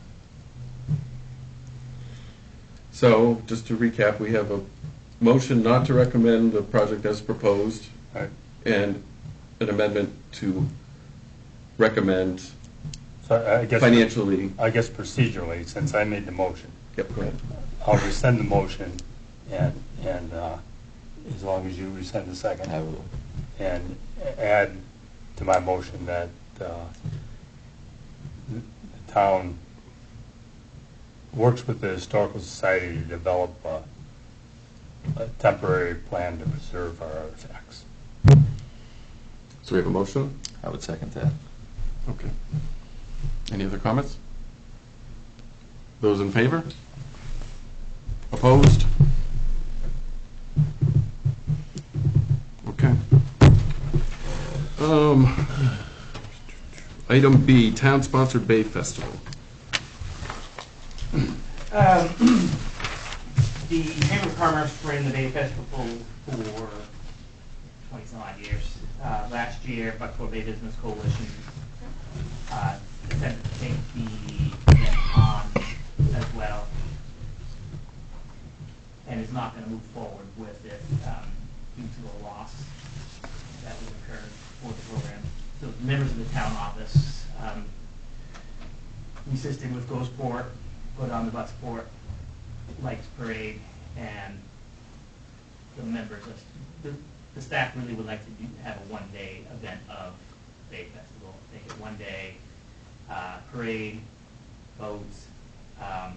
So, just to recap, we have a motion not to recommend the project as proposed, Right. and an amendment to recommend So I guess. financially. I guess procedurally, since I made the motion, Yep, go ahead. I'll rescind the motion and as long as you rescind the second. I will. And add to my motion that the town works with the Historical Society to develop a temporary plan to preserve our artifacts. So we have a motion? I would second that. Okay. Any other comments? Those in favor? Opposed? Okay. Item B, town-sponsored Bay Festival. The Chamber of Commerce ran the Bay Festival for 20-some odd years. Last year, Bucksport Bay Business Coalition decided to take the event on as well, and is not going to move forward with it due to a loss that was incurred for the program. So the members of the town office assisted with Gosport, put on the Bucksport Lights Parade, and the members of the staff really would like to have a one-day event of Bay Festival. Make it one day, parade, boats, bands,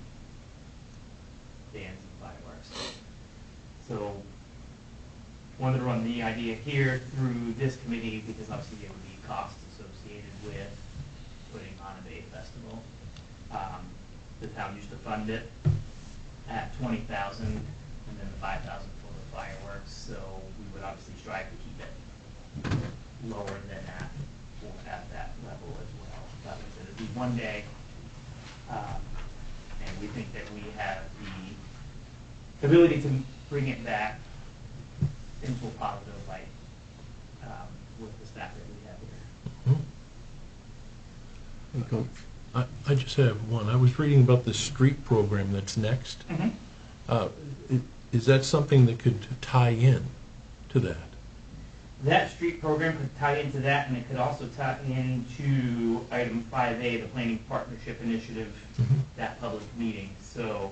and fireworks. So wanted to run the idea here through this committee because obviously there would be costs associated with putting on a Bay Festival. The town used to fund it at $20,000 and then the $5,000 for the fireworks. So we would obviously strive to keep it lower than that or at that level as well. That was it would be one day, and we think that we have the ability to bring it back into a positive light with the staff that we have here. I just have one. I was reading about the street program that's next. Is that something that could tie in to that? That street program could tie into that, and it could also tie into item 5A, the Planning Partnership Initiative, that public meeting. So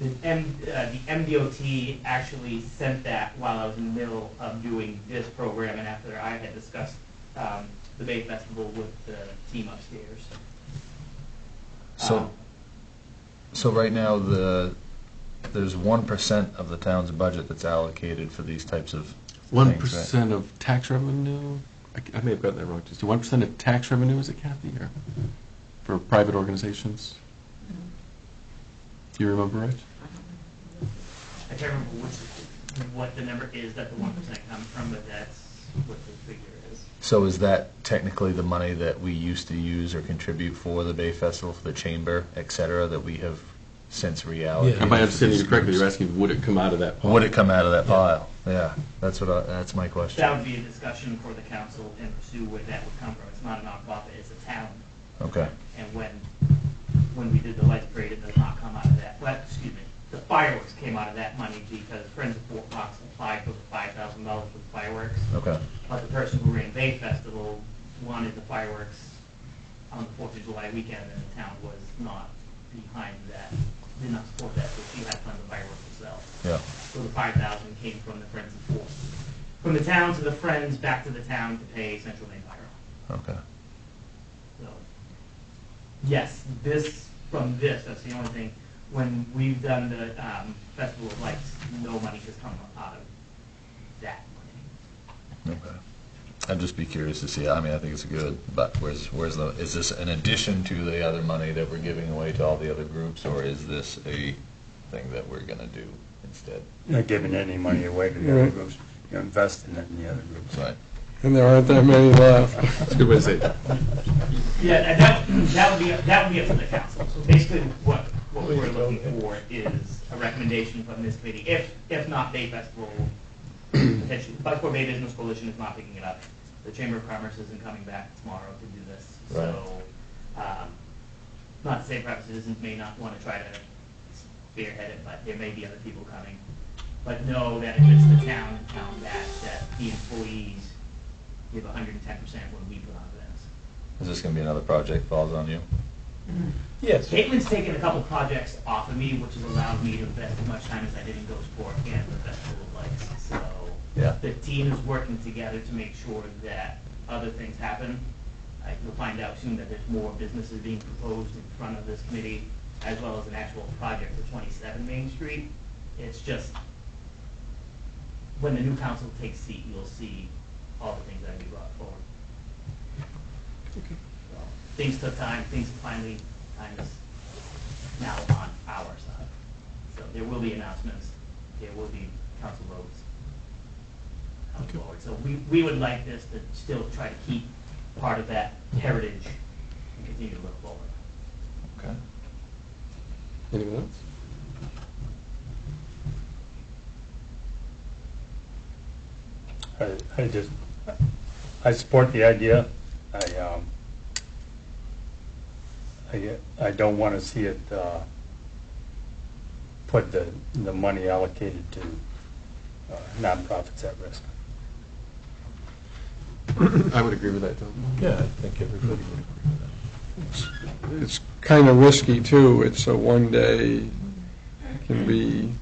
The MDOT actually sent that while I was in the middle of doing this program and after I had discussed the Bay Festival with the team upstairs. So, so right now, there's 1% of the town's budget that's allocated for these types of things, right? 1% of tax revenue? I may have gotten that wrong. Just 1% of tax revenue, is it, Kathy, or for private organizations? Do you remember, Rich? I can't remember what the number is that the 1% comes from, but that's what the figure is. So is that technically the money that we used to use or contribute for the Bay Festival, for the chamber, et cetera, that we have since reallocated? Yeah. Am I to understanding these you correctly? groups? You're asking, would it come out of that pot? Would it come out of that pile? Yeah, that's my question. That would be a discussion for the council and pursue where that would come from. It's not a nonprofit, it's a town. Okay, And when we did the lights parade, it does not come out of that. Well, excuse me, the fireworks came out of that money because Friends of Fort Knox applied for the $5,000 for the fireworks. okay, But the person who ran Bay Festival wanted the fireworks on the 4th of July weekend, and the town was not behind that, did not support that, so she had to fund the fireworks herself. yeah, So the 5,000 came from the Friends of Fort. From the town to the Friends, back to the town to pay Central Maine Fire. okay. So, yes, that's the only thing. When we've done the Festival of Lights, no money has come out of that money. Okay. I'd just be curious to see, I mean, I think it's good, but is this an addition to the other money that we're giving away to all the other groups, or is this a thing that we're gonna do instead? Not giving any money away to the other Right. groups, you're investing it in the other groups. Right. And there aren't that many left. That's a good way to say it. Yeah, and that would be up to the council. So basically, what we're looking for is a recommendation from this committee. If not, Bay Festival, potentially, Bucksport Bay Business Coalition is not picking it up. The Chamber of Commerce isn't coming back tomorrow to do this. So, not to say perhaps citizens may not want to try to spearhead it, but there may be other people coming. But know that if it's the town and town that the employees give 110% when we put on events. Is this gonna be another project falls on you? Yes. Caitlin's taken a couple projects off of me, which has allowed me to invest as much time as I did in Ghost Sport and the Festival of Lights. So Yeah. the team is working together to make sure that other things happen. You'll find out soon that there's more businesses being proposed in front of this committee, as well as an actual project for 27 Main Street. It's just, when the new council takes seat, you'll see all the things that we brought forward. So, things took time, time is now on our side. So there will be announcements, there will be council votes coming forward. So we would like this to still try to keep part of that heritage and continue to look forward. Okay. Anyone else? I support the idea. I don't want to see it put the money allocated to nonprofits at risk. I would agree with that, Tom. Yeah, I think everybody would agree with that. It's kind of risky, too. It's a one-day, can be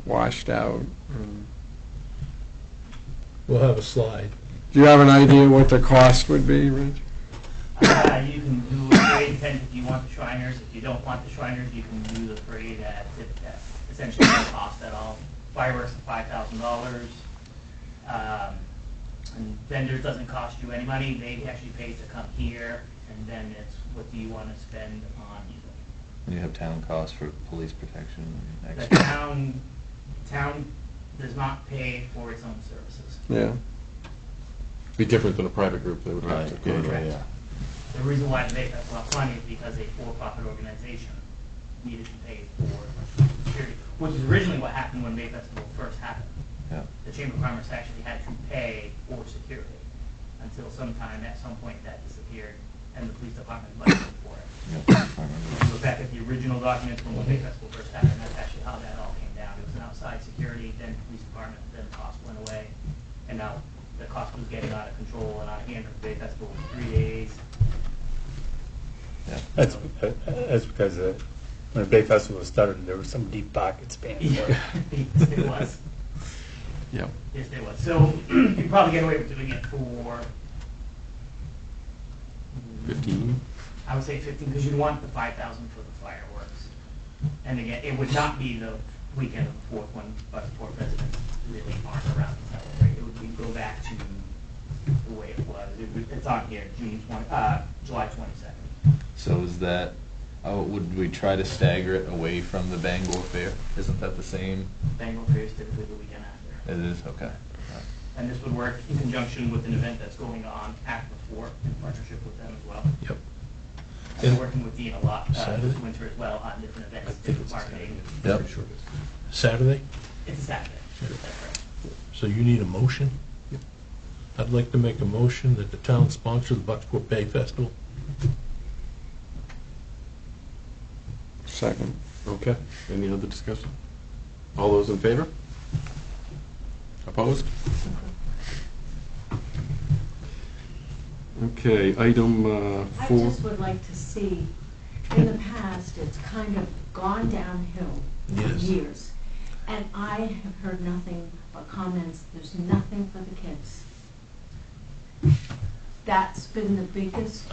washed out. We'll have a slide. Do you have an idea what the cost would be, Rich? You can do a parade tent if you want the Shriners. If you don't want the Shriners, you can do the parade at essentially no cost at all. Fireworks at $5,000. And vendors doesn't cost you any money. They actually pay to come here, and then it's what do you want to spend on you. You have town costs for police protection and The extra. town does not pay for its own services. Yeah. Be different than a private group, they would have to. Right, Correct. yeah. The reason why they make us a lot of money is because a for-profit organization needed to pay for security, which is originally what happened when Bay Festival first happened. Yeah. The Chamber of Commerce actually had to pay for security until at some point that disappeared, and the police department budgeted for it. Yeah, I remember. If you look back at the original documents from when Bay Festival first happened, that's actually how that all came down. It was an outside security, then police department, then the cost went away, and now the cost was getting out of control and out of hand because Bay Festival was 3 days. Yeah. That's because when the Bay Festival started, there were some deep pockets paying for it. Yes, there was. Yeah. Yes, there was. So you could probably get away with doing it for, 15? I would say 15, because you'd want the 5,000 for the fireworks. And again, it would not be the weekend of the 4th when Bucksport residents really aren't around to celebrate. It would be, go back to the way it was. It's on here, July 22nd. So is that, would we try to stagger it away from the Bangor Fair? Isn't that the same? Bengal Fair is typically the weekend after. It is, okay. And this would work in conjunction with an event that's going on at the fort in partnership with them as well. Yep. I've been working with Dean a lot this Saturday? winter as well on different events, I think different it's marketing. Yep. Saturday? It's a Saturday. That's right. So you need a motion? I'd like to make a motion that the town sponsor the Bucksport Bay Festival. Second. Okay. Any other discussion? All those in favor? Opposed? Okay, item I 4. just would like to see, in the past, it's kind of gone downhill for Yes. years. And I have heard nothing but comments, there's nothing for the kids. That's been the biggest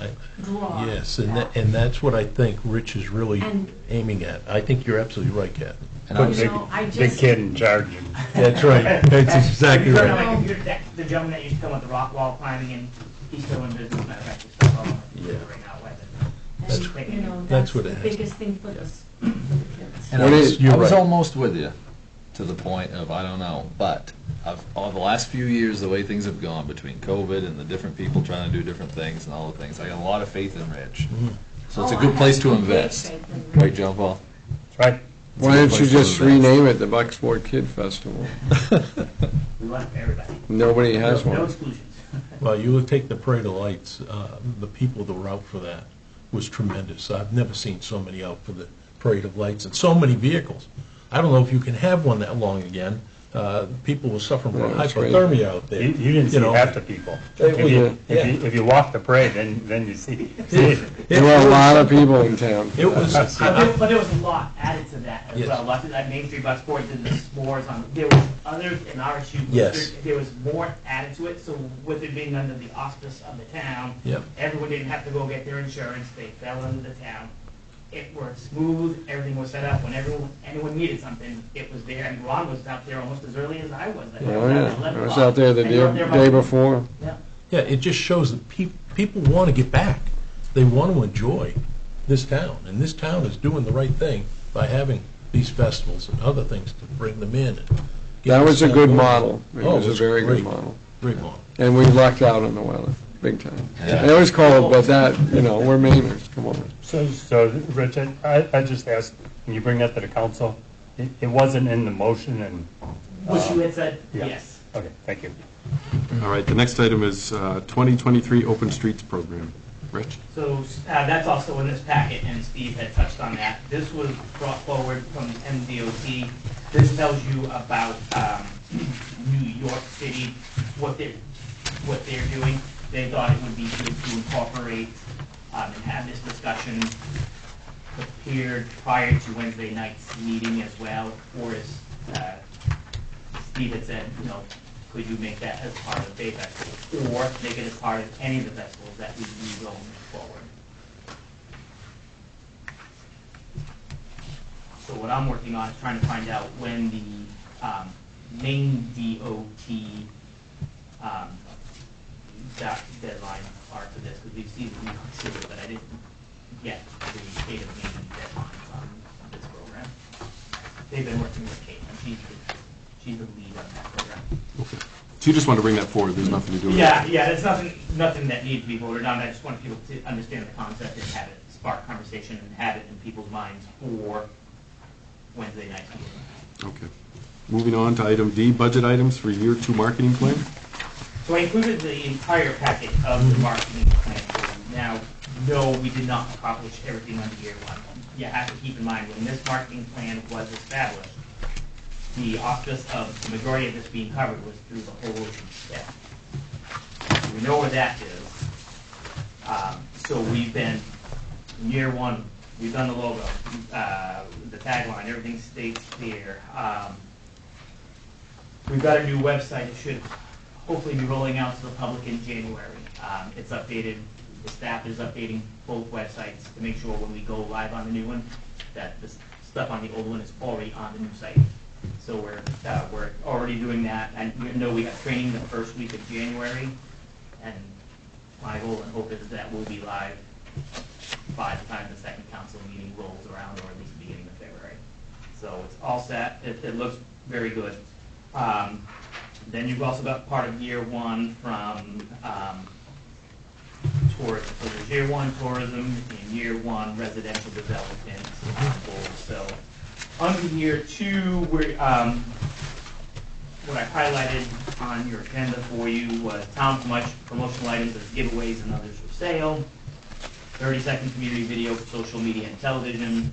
draw. Yes, and that's what I think Rich is really And- aiming at. I think you're absolutely right, Kathy. And I You was, know, I Big just, kid in charge. And That's right. That's exactly If you go to right. my computer deck, the gentleman that used to come with the rock wall climbing, and he's still in business, matter of fact, he's still on my computer Yeah. right now. and, you know, That's that's what the it has. biggest thing for the, for the kids. and What I is- was, you're I was right. almost with you to the point of, I don't know, but all the last few years, the way things have gone between COVID and the different people trying to do different things and all the things, I got a lot of faith in Rich. So it's a Oh, I good have place to complete invest. faith in Rich. Right, John Paul? That's right. Why don't you Place to just invest. rename it the Bucksport Kid Festival? We want everybody. Nobody has No one. exclusions. Well, you would take the Parade of Lights, the people that were out for that was tremendous. I've never seen so many out for the Parade of Lights and so many vehicles. I don't know if you can have one that long again. People were suffering from Yeah, that's crazy. hypothermia out there. You didn't see know. half the people. It was- If you walk the parade, then you see. There were a lot of people in town. It was, But there was a lot added to that as Yes. well. Lots of that Main Street Bucksport did the s'mores on, there was others in RSU. Yes. There was more added to it, so with it being under the auspice of the town, Yep. everyone didn't have to go get their insurance, they fell under the town. It worked smooth, everything was set up, when anyone needed something, it was there, and Ron was out there almost as early as I was. I think I Oh, was out at yeah. 11 I was o'clock. out there the And you were out there day by- before. Yeah. yeah, it just shows that people want to get back. They want to enjoy this town, and this town is doing the right thing by having these festivals and other things to bring them in. And get That was a this good town going. model. It Oh, was a very good great. model. Great model. And we lucked out on the weather, big time. Yeah. It was cold, but that, we're Mainers, come on. So, Rich, I just asked, when you bring that to the council, it wasn't in the motion and, What you had said, yeah. yes. okay, thank you. All right, the next item is 2023 Open Streets Program. Rich? So that's also in this packet, and Steve had touched on that. This was brought forward from the MDOT. This tells you about New York City, what they're doing. They thought it would be good to incorporate and have this discussion prepared prior to Wednesday night's meeting as well. Or as Steve had said, could you make that as part of the Bay Festival, or make it as part of any of the festivals that we do going forward? So what I'm working on is trying to find out when the main DOT deadline are for this, because we've seen the New York City, but I didn't get the state of Maine deadline on this program. They've been working with Kate, and she's the lead on that program. Okay. So you just want to bring that forward, there's nothing to do with it? Yeah, there's nothing that needs to be voted on. I just want people to understand the concept and have it spark conversation and have it in people's minds for Wednesday night's meeting. Okay. Moving on to item D, budget items for year 2 marketing plan. So I included the entire packet of the marketing plan for you. Now, no, we did not accomplish everything under year 1. You have to keep in mind, when this marketing plan was established, the auspice of the majority of this being covered was through the whole ocean step. We know where that is. So we've been, in year 1, We've done the logo, the tagline, everything states there. We've got a new website. It should hopefully be rolling out to the public in January. It's updated. The staff is updating both websites to make sure when we go live on the new one, that the stuff on the old one is already on the new site. So we're already doing that, and we know we have training the first week of January, and my goal and hope is that we'll be live by the time the second council meeting rolls around, or at least the beginning of February. So it's all set. It looks very good. Then you've also got part of year one from tourism. So there's year one tourism and year one residential development goals. So under year two, we're, what I highlighted on your agenda for you was town promotional items as giveaways and others for sale, 30-second community video for social media and television,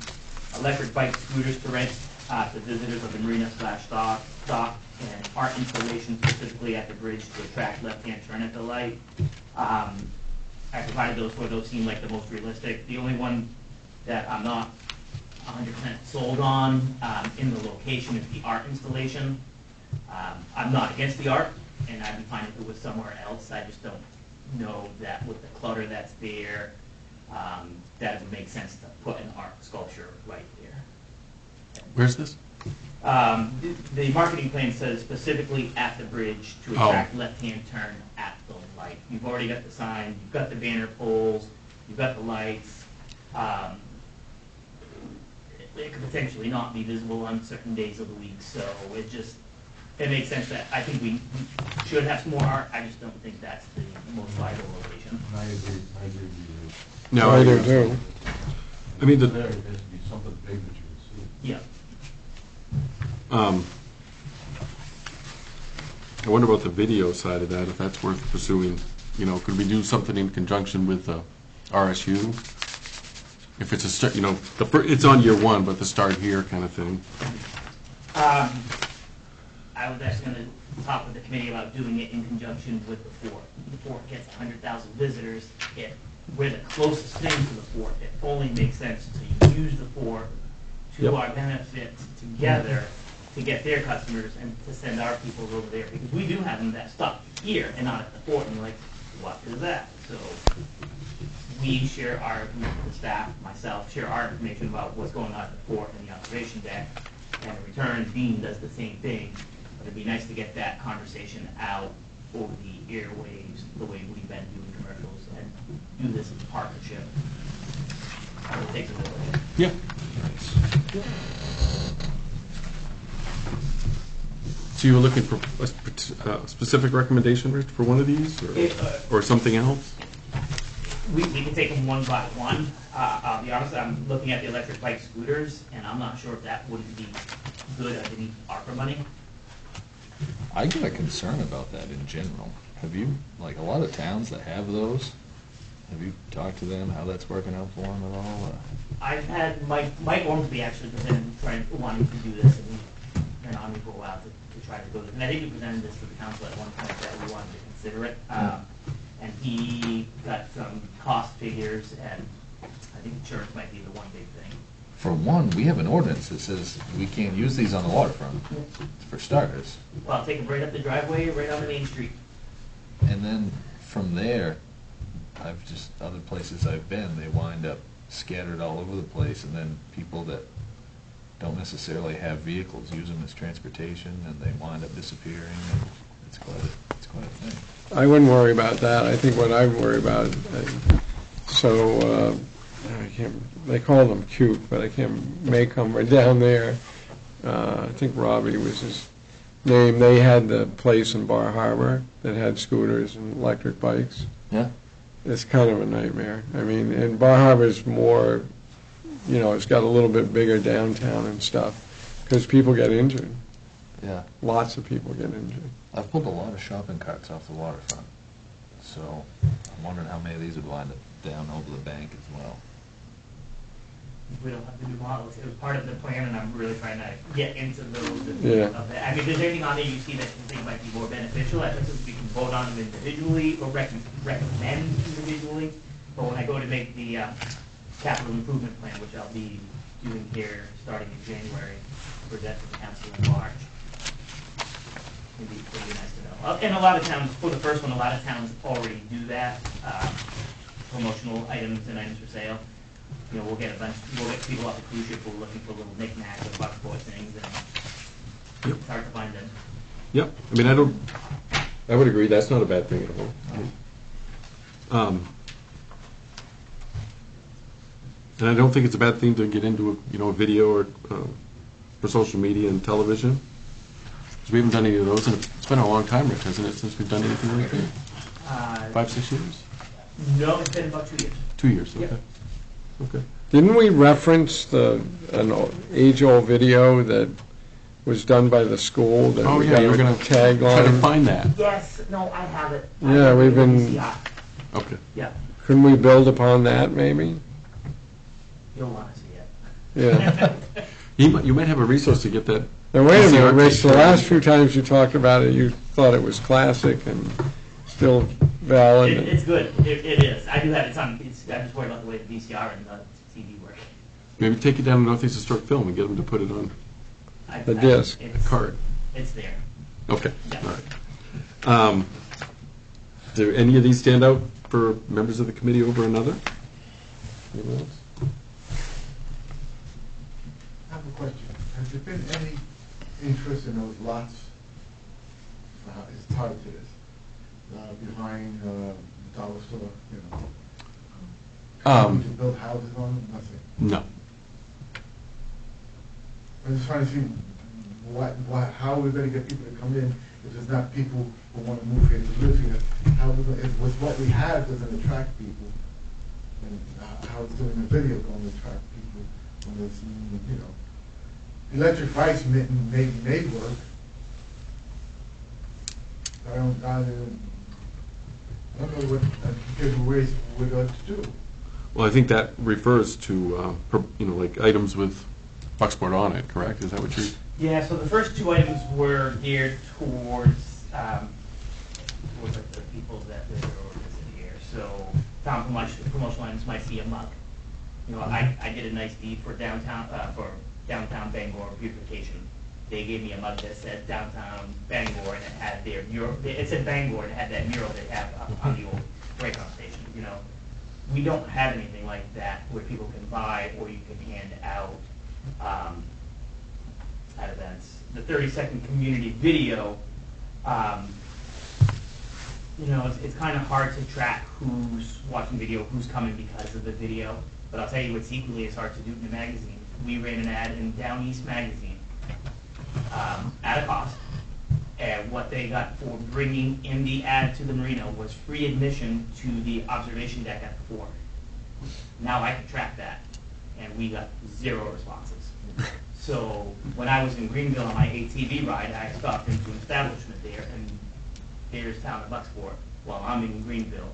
electric bike scooters to rent to visitors of the marina/dock, and art installation specifically at the bridge to attract left-hand turn at the light. I provided those where those seem like the most realistic. The only one that I'm not 100% sold on in the location is the art installation. I'm not against the art, and I'd be fine if it was somewhere else. I just don't know that with the clutter that's there, that it would make sense to put an art sculpture right there. Where's this? The marketing plan says specifically at the bridge to attract left-hand turn at the light. You've already got the sign, you've got the banner poles, you've got the lights. It could potentially not be visible on certain days of the week, so it makes sense that I think we should have some more art. I just don't think that's the most viable location. I agree with you. No, I do too. I mean, There has to be something big that you can see. Yeah. I wonder about the video side of that, if that's worth pursuing. You know, could we do something in conjunction with RSU? If it's a start, you know, it's on year one, but the start here kind of thing. I was actually going to talk with the committee about doing it in conjunction with the fort. The fort gets 100,000 visitors. We're the closest thing to the fort. It only makes sense to use the fort to our benefit together to get their customers and to send our people over there, because we do have them that stop here and not at the fort, and you're like, what is that? So we share our, the staff, myself, share our information about what's going on at the fort and the observation deck, and in return, Dean does the same thing. But it'd be nice to get that conversation out over the airwaves, the way we've been doing commercials, and do this as a partnership. It takes a village. Yeah. So you were looking for a specific recommendation, Rich, for one of these, or something else? We can take them one by one. I'll be honest, I'm looking at the electric bike scooters, and I'm not sure if that wouldn't be good underneath ARPA money. I get a concern about that in general. Have you, like a lot of towns that have those, have you talked to them, how that's working out for them at all? I've had Mike Ormsby actually wanting to do this, and we've been on me for a while to try to go this. And I think we presented this to the council at one point that we wanted to consider it. And he got some cost figures, and I think insurance might be the one big thing. For one, we have an ordinance that says we can't use these on the waterfront, for starters. Well, I'll take them right up the driveway, right on the main street. And then from there, other places I've been, they wind up scattered all over the place, and then people that don't necessarily have vehicles use them as transportation, and they wind up disappearing, and it's quite a thing. I wouldn't worry about that. I think what I worry about, I can't, they call them cute, but I can't make them right down there. I think Robbie was his name. They had the place in Bar Harbor that had scooters and electric bikes. Yeah. It's kind of a nightmare. I mean, and Bar Harbor's more, you know, it's got a little bit bigger downtown and stuff, because people get injured. Yeah. Lots of people get injured. I've pulled a lot of shopping carts off the waterfront, so I'm wondering how many of these would wind up down over the bank as well. We don't have the new models. It was part of the plan, and I'm really trying to get into those. Yeah. I mean, if there's anything on there you see that you think might be more beneficial, I think we can vote on them individually or recommend individually. But when I go to make the capital improvement plan, which I'll be doing here starting in January, present to the council in March. It'd be nice to know. And a lot of towns, for the first one, a lot of towns already do that, promotional items and items for sale. You know, we'll get people off the cruise ship who are looking for little knickknacks or Bucksport things, and it's hard to find them. Yep, I mean, I would agree, that's not a bad thing at all. And I don't think it's a bad thing to get into, a video or for social media and television. 'Cause we haven't done any of those, and it's been a long time, Rich, hasn't it, since we've done anything like that? 5, 6 years? No, it's been about 2 years. 2 years, okay. Yep. Okay. Didn't we reference an age-old video that was done by the school that Oh, we yeah, got you were a gonna tag try to on? find that. Yes, no, I have it. I Yeah, have it we've in been- VCR. Okay. Yeah, Couldn't we build upon that, maybe? you'll want to see it. Yeah. You might have a resource to get that. Now, wait a VCR minute, Rich, the tape. last few times you talked about it, you thought it was classic and still valid. It's good, it is. I do have it on, I'm just worried about the way the VCR and the TV work. Maybe take it down to Northeast Historic Film and get them to put it on The disc. It's- a card. It's there. Okay, Yeah. all right. Do any of these stand out for members of the committee over another? Anyone else? I have a question. Has there been any interest in those lots, it's tied to this, behind the dollar store, to build houses on them? Nothing. No. I'm just trying to see how we're gonna get people to come in if there's not people who wanna move here to live here. How we gonna, if with what we have doesn't attract people, and how it's doing the video going to attract people when there's, electric bikes may work. I don't know what ways we're going to do. Well, I think that refers to, like items with Bucksport on it, correct? Is that what you're? Yeah, so the first 2 items were geared towards like the people that live or visit here. So town promotional items might be a mug. I did a nice deed for downtown Bangor beautification. They gave me a mug that said downtown Bangor, and it had their mural. It said Bangor, and it had that mural they have up on the old Raycon station. We don't have anything like that where people can buy or you can hand out at events. The 30-second community video, it's kind of hard to track who's watching video, who's coming because of the video. But I'll tell you what's equally as hard to do in the magazine. We ran an ad in Down East Magazine at a cost. And what they got for bringing in the ad to the marina was free admission to the observation deck at the fort. Now I can track that, and we got 0 responses. So when I was in Greenville on my ATV ride, I stopped into an establishment there, and there's Town of Bucksport. While I'm in Greenville,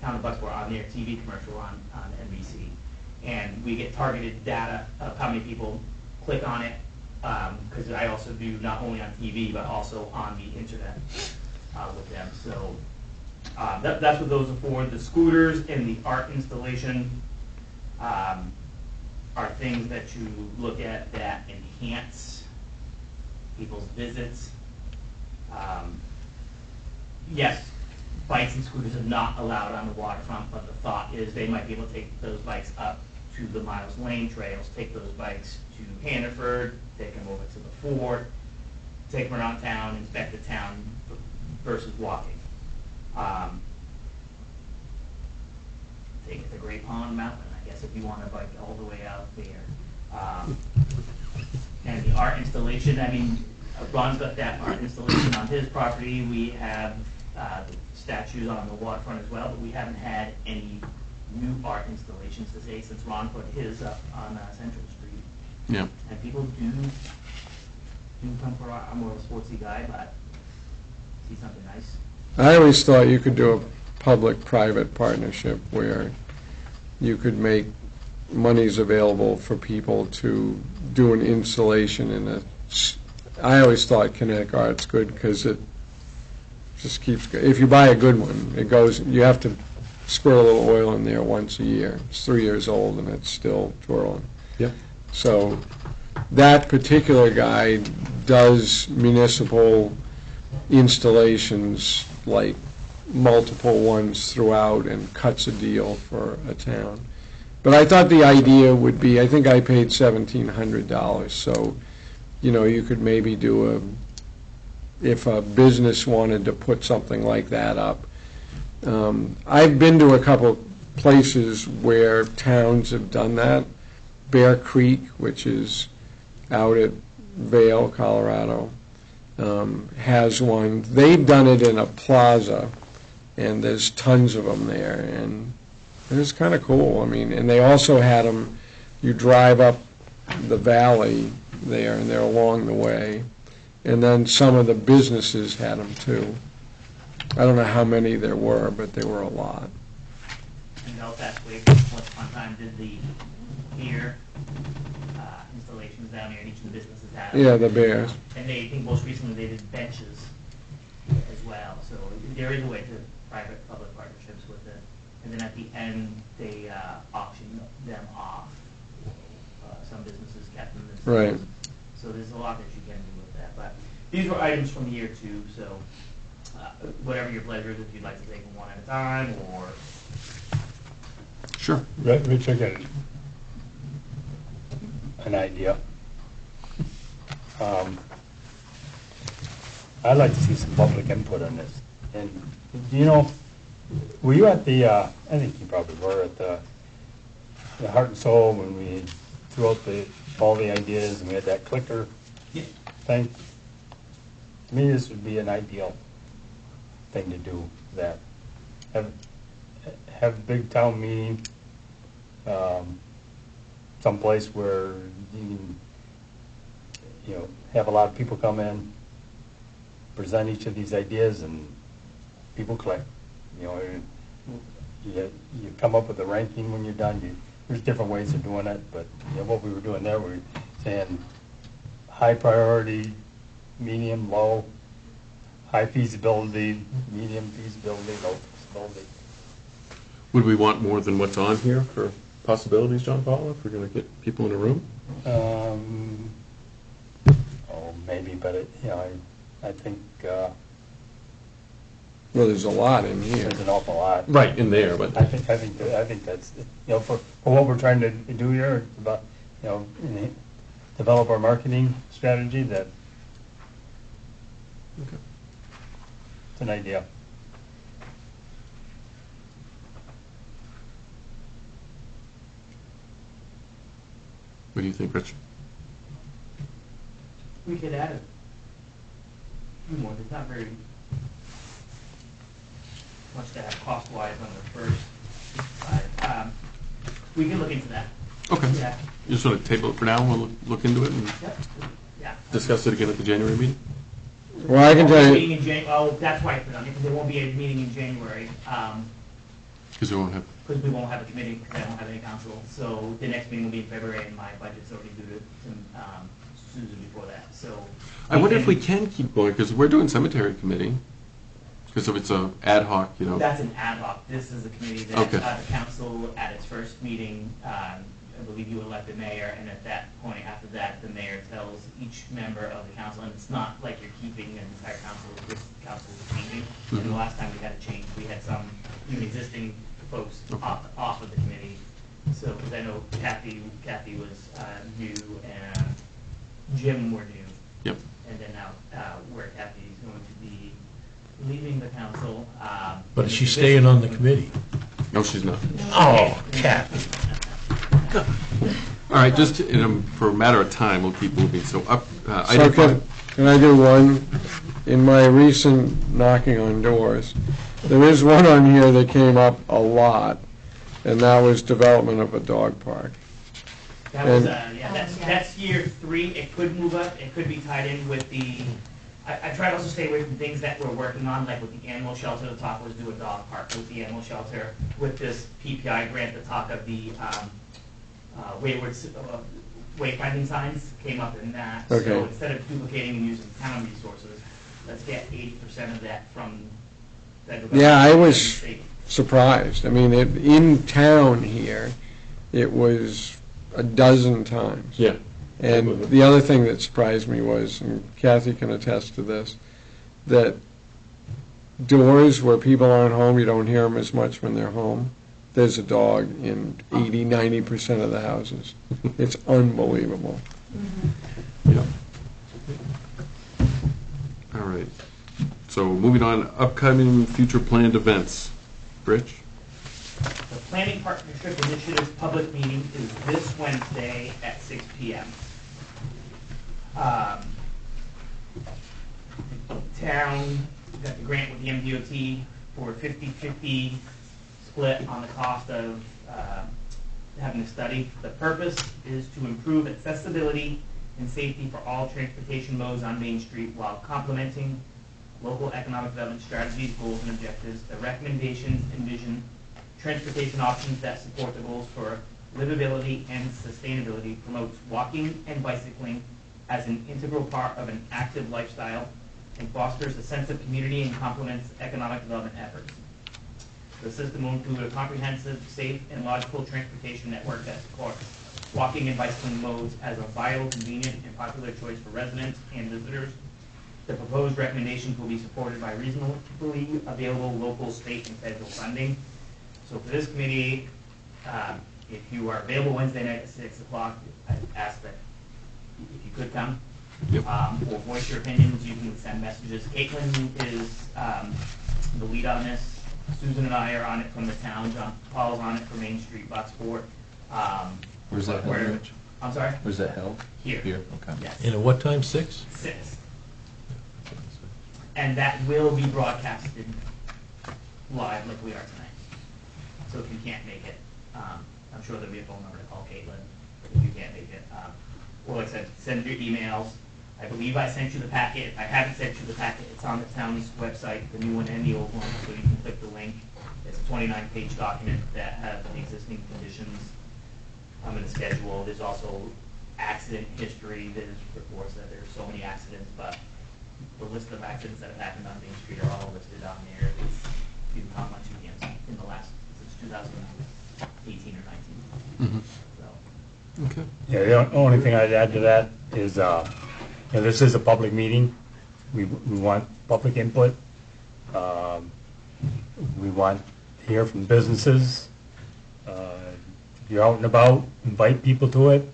Town of Bucksport on their TV commercial on NBC. And we get targeted data of how many people click on it, because I also do not only on TV, but also on the internet with them. So that's what those are for. The scooters and the art installation are things that you look at that enhance people's visits. Yes, bikes and scooters are not allowed on the waterfront, but the thought is they might be able to take those bikes up to the Miles Lane trails, take those bikes to Hannaford, take them over to the fort, take them around town, inspect the town versus walking. Take it to Great Pond Mountain, I guess, if you want to bike all the way out there. And the art installation, Ron's got that art installation on his property. We have statues on the waterfront as well, but we haven't had any new art installations to say since Ron put his up on Central Street. Yeah. And people do come for art. I'm more of a sportsy guy, but see something nice. I always thought you could do a public-private partnership where you could make monies available for people to do an installation in a. I always thought Kinetic Art's good because it just keeps. If you buy a good one, it goes. You have to squirt a little oil in there once a year. It's 3 years old and it's still twirling. Yep. So that particular guy does municipal installations, like multiple ones throughout, and cuts a deal for a town. But I thought the idea would be, I think I paid $1,700, so, you could maybe do if a business wanted to put something like that up. I've been to a couple places where towns have done that. Bear Creek, which is out at Vail, Colorado, has one. They've done it in a plaza, and there's tons of them there, and it's kind of cool. And they also had them, you drive up the valley there, and they're along the way, and then some of the businesses had them too. I don't know how many there were, but there were a lot. And Belfast Wake, once upon a time, did the beer installations down there, and each of the businesses had them. Yeah, the bears. And I think most recently they did benches as well. So there is a way to private-public partnerships with it. And then at the end, they auction them off. Some businesses kept them themselves. Right. So there's a lot that you can do with that. But these were items from year 2, so whatever your pleasure is, if you'd like to take them one at a time, or... Sure. Rich, I got an idea. I'd like to see some public input on this. And, were you at the, I think you probably were at the Heart and Soul when we threw out all the ideas and we had that clicker thing? To me, this would be an ideal thing to do, that have a big town meeting, someplace where you can, have a lot of people come in, present each of these ideas, and people click. You come up with a ranking when you're done. There's different ways of doing it, but what we were doing there, we were saying high priority, medium, low, high feasibility, medium feasibility, low feasibility. Would we want more than what's on here for possibilities, John Paul, if we're going to get people in a room? Maybe, but I think Well, there's a lot in here. there's an awful lot. Right, in there, but I think that's, for what we're trying to do here, it's about, develop our marketing strategy, that Okay. it's an idea. what do you think, Rich? We could add a few more. There's not very much to have cost-wise on the first side. We can look into that. Okay. Yeah. You sort of table it for now, we'll look into it and Yep. Yeah. discuss it again at the January meeting? Well, I can There tell won't be a you, meeting in oh, that's why I put it on there, because there won't be a meeting in January, Because we won't have, because we won't have a committee, because I don't have any council. So the next meeting will be in February, and my budget's already due to Susan before that, so. I wonder if we can keep going, because we're doing cemetery committee, because if it's a ad hoc, That's an ad hoc. This is a committee that Okay. the council, at its first meeting, I believe you elect the mayor, and at that point, after that, the mayor tells each member of the council, and it's not like you're keeping an entire council, this council is changing. And the Mhm. last time we had a change, we had some even existing folks Okay. off of the committee. So, because I know Kathy was new, and Jim were new. Yep. And then now, where Kathy's going to be leaving the council. But is she staying on the committee? No, she's not. Oh, Kathy. All right, just for a matter of time, we'll keep moving. So up, so item can 5. can I do one? In my recent knocking on doors, there is one on here that came up a lot, and that was development of a dog park. That was, And- that's year 3. It could move up. It could be tied in with the, I try to also stay away from things that we're working on, like with the animal shelter. The talk was do a dog park with the animal shelter. With this PPI grant, the talk of the wayfinding signs came up in that. Okay. So instead of duplicating and using town resources, let's get 80% of that from federal government. Yeah, I and was state surprised. I mean, in town here, it was a dozen times. Yeah. And the other thing that surprised me was, and Kathy can attest to this, that doors where people aren't home, you don't hear them as much when they're home. There's a dog in 80–90% of the houses. It's unbelievable. Yeah. All right. So moving on, upcoming future planned events. Rich? The Planning Partnership Initiative's public meeting is this Wednesday at 6 p.m. Town got the grant with the MDOT for 50-50 split on the cost of having a study. The purpose is to improve accessibility and safety for all transportation modes on Main Street while complementing local economic development strategies, goals, and objectives. The recommendations envision transportation options that support the goals for livability and sustainability, promotes walking and bicycling as an integral part of an active lifestyle, and fosters a sense of community and complements economic development efforts. The system will include a comprehensive, safe, and logical transportation network that supports walking and bicycling modes as a viable, convenient, and popular choice for residents and visitors. The proposed recommendations will be supported by reasonably available local, state, and federal funding. So for this committee, if you are available Wednesday night at 6 o'clock, I'd ask that if you could come. Yep. Or voice your opinions. You can send messages. Caitlin is the lead on this. Susan and I are on it from the town. John Paul's on it for Main Street, Bucksport. Where's that held, Rich? I'm sorry? Where's that held? Here. Here, okay. Yes. And at what time, 6? 6. And that will be broadcasted live like we are tonight. So if you can't make it, I'm sure there'll be a phone number to call Caitlin if you can't make it. Or like I said, send your emails. I believe I sent you the packet. If I haven't sent you the packet, it's on the town's website, the new one and the old one, so you can click the link. It's a 29-page document that has the existing conditions in the schedule. There's also accident history. There's reports that there's so many accidents, but the list of accidents that have happened on Main Street are all listed on there. It's how much again in the last, since 2018 or 19. So. Okay. Yeah, the only thing I'd add to that is, this is a public meeting. We want public input. We want to hear from businesses. If you're out and about, invite people to it.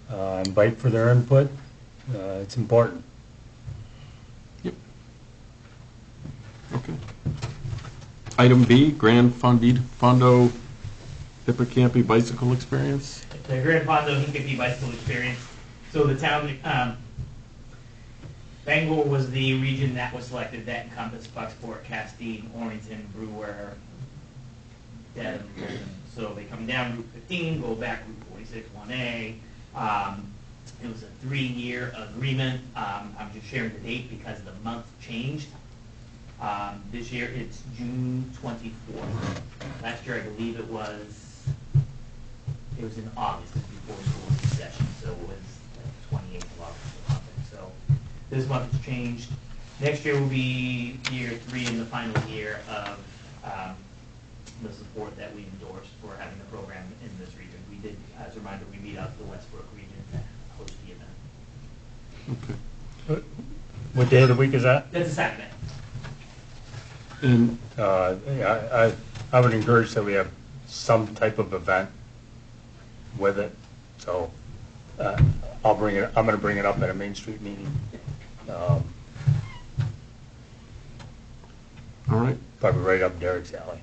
Invite for their input. It's important. Yep. Okay. Item B, Grand Fondo Hippocampi Bicycle Experience. The Grand Fondo Hincapie Bicycle Experience. So the town, Bangor was the region that was selected that encompassed Bucksport, Castine, Orrington, Brewer, Dedham. So they come down Route 15, go back Route 46, 1A. It was a 3-year agreement. I'm just sharing the date because the month changed. This year it's June 24th. Last year I believe it was in August before school was in session, so it was like 28th of August or something. So this month it's changed. Next year will be year 3 and the final year of the support that we endorsed for having the program in this region. We did, as a reminder, we beat out the Westbrook region that hosted the event. Okay. What day of the week is that? That's a Saturday. And I would encourage that we have some type of event with it. So I'm going to bring it up at a Main Street meeting. all right. Probably right up Derek's alley.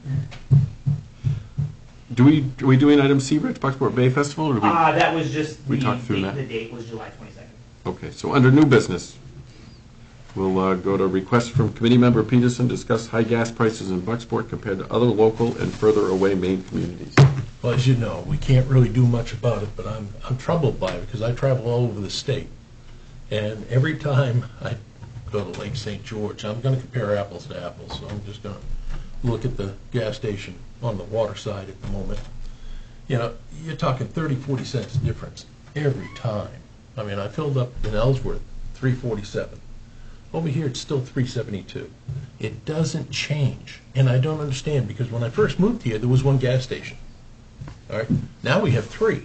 Are we doing item C, Rich, Bucksport Bay Festival, or do we? That was just We talked through that. The date was July 22nd. Okay, so under new business, we'll go to request from committee member Peterson, discuss high gas prices in Bucksport compared to other local and further away Maine communities. Well, as you know, we can't really do much about it, but I'm troubled by it because I travel all over the state. And every time I go to Lake St. George, I'm going to compare apples to apples. So I'm just going to look at the gas station on the water side at the moment. You know, you're talking 30, 40 cents difference every time. I mean, I filled up in Ellsworth, $3.47. Over here, it's still $3.72. It doesn't change, and I don't understand, because when I first moved here, there was one gas station. All right, now we have 3.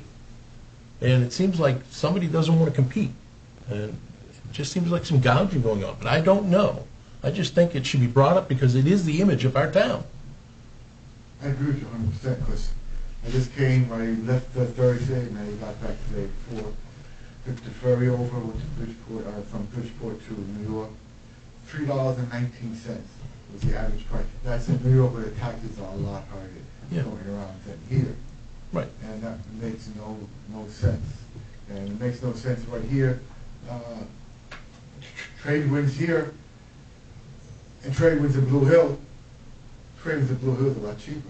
And it seems like somebody doesn't want to compete. And it just seems like some gouging going on, but I don't know. I just think it should be brought up because it is the image of our town. I agree with you 100%, because I just came, I left Thursday, and I got back today before. Took the ferry over, went to Bridgeport, from Bridgeport to New York. $3.19 was the average price. That's in New York, where the taxes are a lot higher Yeah. going around than here. Right. And that makes no sense. And it makes no sense right here. Trade winds here, and trade winds in Blue Hill. Trade winds in Blue Hill is a lot cheaper.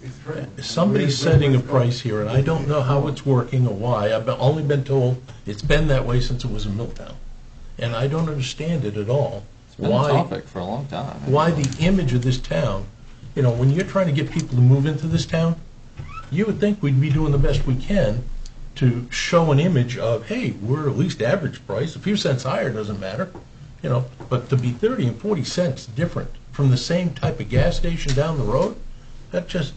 It's trade winds. Somebody's setting a price here, and I don't know how it's working or why. I've only been told it's been that way since it was in Milltown. And I don't understand it at all. It's been a topic for a long time. Why the image of this town, when you're trying to get people to move into this town, you would think we'd be doing the best we can to show an image of, hey, we're at least average price. A few cents higher doesn't matter, But to be 30 and 40 cents different from the same type of gas station down the road, that just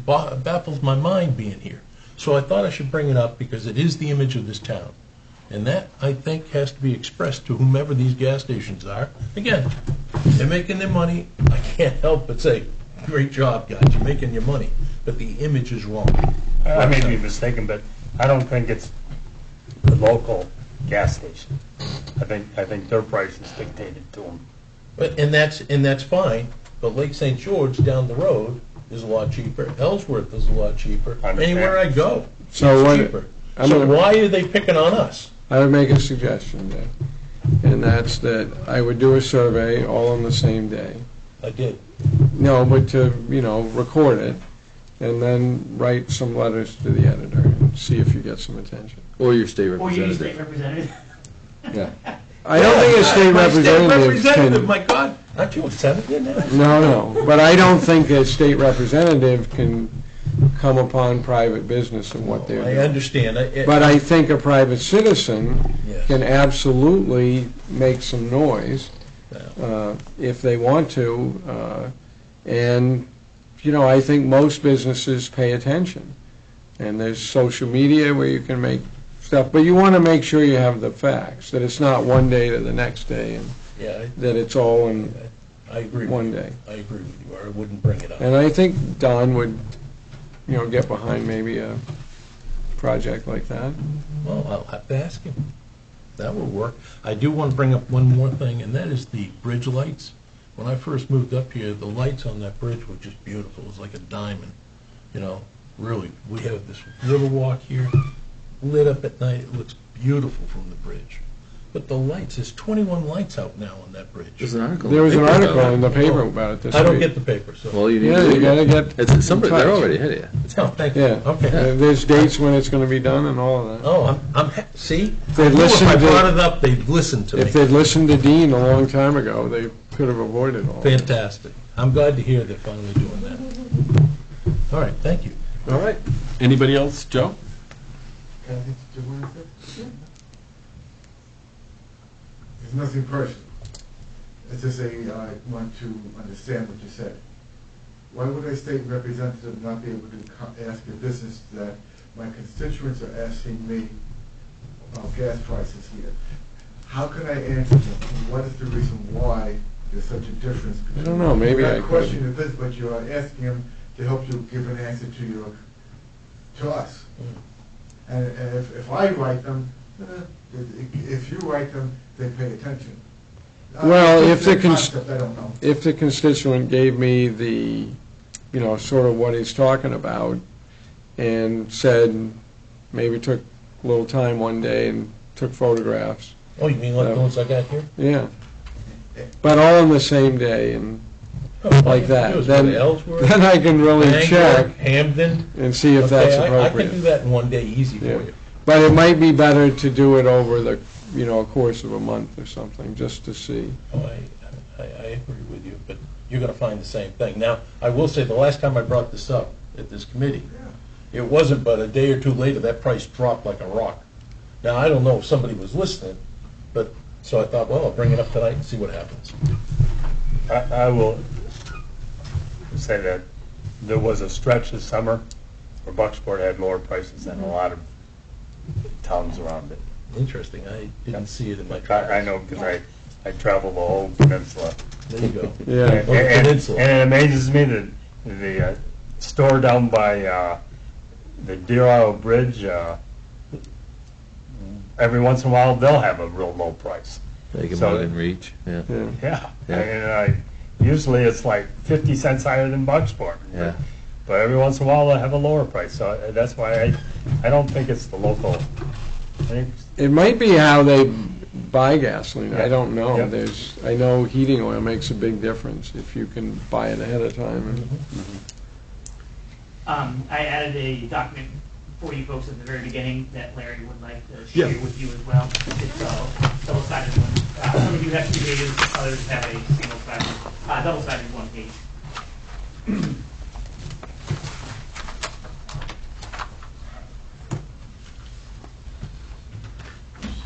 baffles my mind being here. So I thought I should bring it up because it is the image of this town. And that, I think, has to be expressed to whomever these gas stations are. Again, they're making their money. I can't help but say, great job, guys, you're making your money. But the image is wrong. I may be mistaken, but I don't think it's the local gas station. I think their price is dictated to them. And that's fine, but Lake St. George down the road is a lot cheaper. Ellsworth is a lot cheaper. I understand. Anywhere I go, So it's what- cheaper. I'm So gonna- why are they picking on us? I would make a suggestion then, and that's that I would do a survey all on the same day. I did. No, but to, record it, and then write some letters to the editor and see if you get some attention. Or your state Or you state representative. representative. Yeah. I don't think a state My representative can... my God, aren't you a senator now? No, but I don't think a state representative can come upon private business and what they're I doing. understand. But I think a private citizen Yes. can absolutely make some noise Yeah. if they want to. And, I think most businesses pay attention. And there's social media where you can make stuff, but you want to make sure you have the facts, that it's not one day to the next day, and Yeah, that it's all in I agree with one you. day. I agree with you, or I wouldn't bring it up. And I think Don would, get behind maybe a project like that. Well, I'll have to ask him. That will work. I do want to bring up one more thing, and that is the bridge lights. When I first moved up here, the lights on that bridge were just beautiful. It was like a diamond, really. We have this river walk here, lit up at night. It looks beautiful from the bridge. But the lights, there's 21 lights out now on that bridge. There's an article. There was an in the paper article about in it. the paper about it this week. I don't get the paper, so. Well, you need Yeah, to. you gotta get It's somebody. in They're touch. already ahead of you. It's Oh, thank you. Yeah. Okay. There's dates when it's going to be done and all of that. Oh, see? They I knew if listened I to- brought it up, they'd listen to me. If they'd listened to Dean a long time ago, they could have avoided all that. Fantastic. I'm glad to hear they're finally doing that. All right, thank you. All right. Anybody else? Joe? Can I think you want to say? It's nothing personal. It's just I want to understand what you said. Why would a state representative not be able to ask a business that my constituents are asking me about gas prices here? How can I answer them? What is the reason why there's such a difference? I don't know, maybe You're I not could. questioning the business, but you are asking him to help you give an answer to us. And if I write them, if you write them, they pay attention. Well, It's if the a concept, I don't know. If the constituent gave me the, sort of what he's talking about, and said, maybe took a little time one day and took photographs, Oh, you mean like the ones I got here? yeah. But all on the same day, and like that. Then I can really Bangor, check Hamden. and see if that's Okay, I can do appropriate. that in one day, easy for Yeah. you. But it might be better to do it over the, a course of a month or something, just to see. Oh, I agree with you, but you're gonna find the same thing. Now, I will say, the last time I brought this up at this committee, it wasn't but a day or two later, that price dropped like a rock. Now, I don't know if somebody was listening, but So I thought, well, I'll bring it up tonight and see what happens. I will say that there was a stretch this summer where Bucksport had lower prices than a lot of towns around it. Interesting, I didn't see it in my I travels. know, because I travel the whole peninsula. There you go. Yeah. Well, the peninsula. And it amazes me that the store down by the Deer Isle Bridge, every once in a while, they'll have a real low price. Take them So- out in reach, yeah. Yeah. Yeah, and usually it's like 50 cents higher than Bucksport. Yeah. But every once in a while, they'll have a lower price, so that's why I don't think it's the local. I think It might be how they buy gasoline, I don't know. Yeah. I know heating oil makes a big difference if you can buy it ahead of time. I added a document for you folks at the very beginning that Larry would like to share Yeah. with you as well. It's a double-sided one. Some of you have 2 pages, others have a single-sided, double-sided 1 page.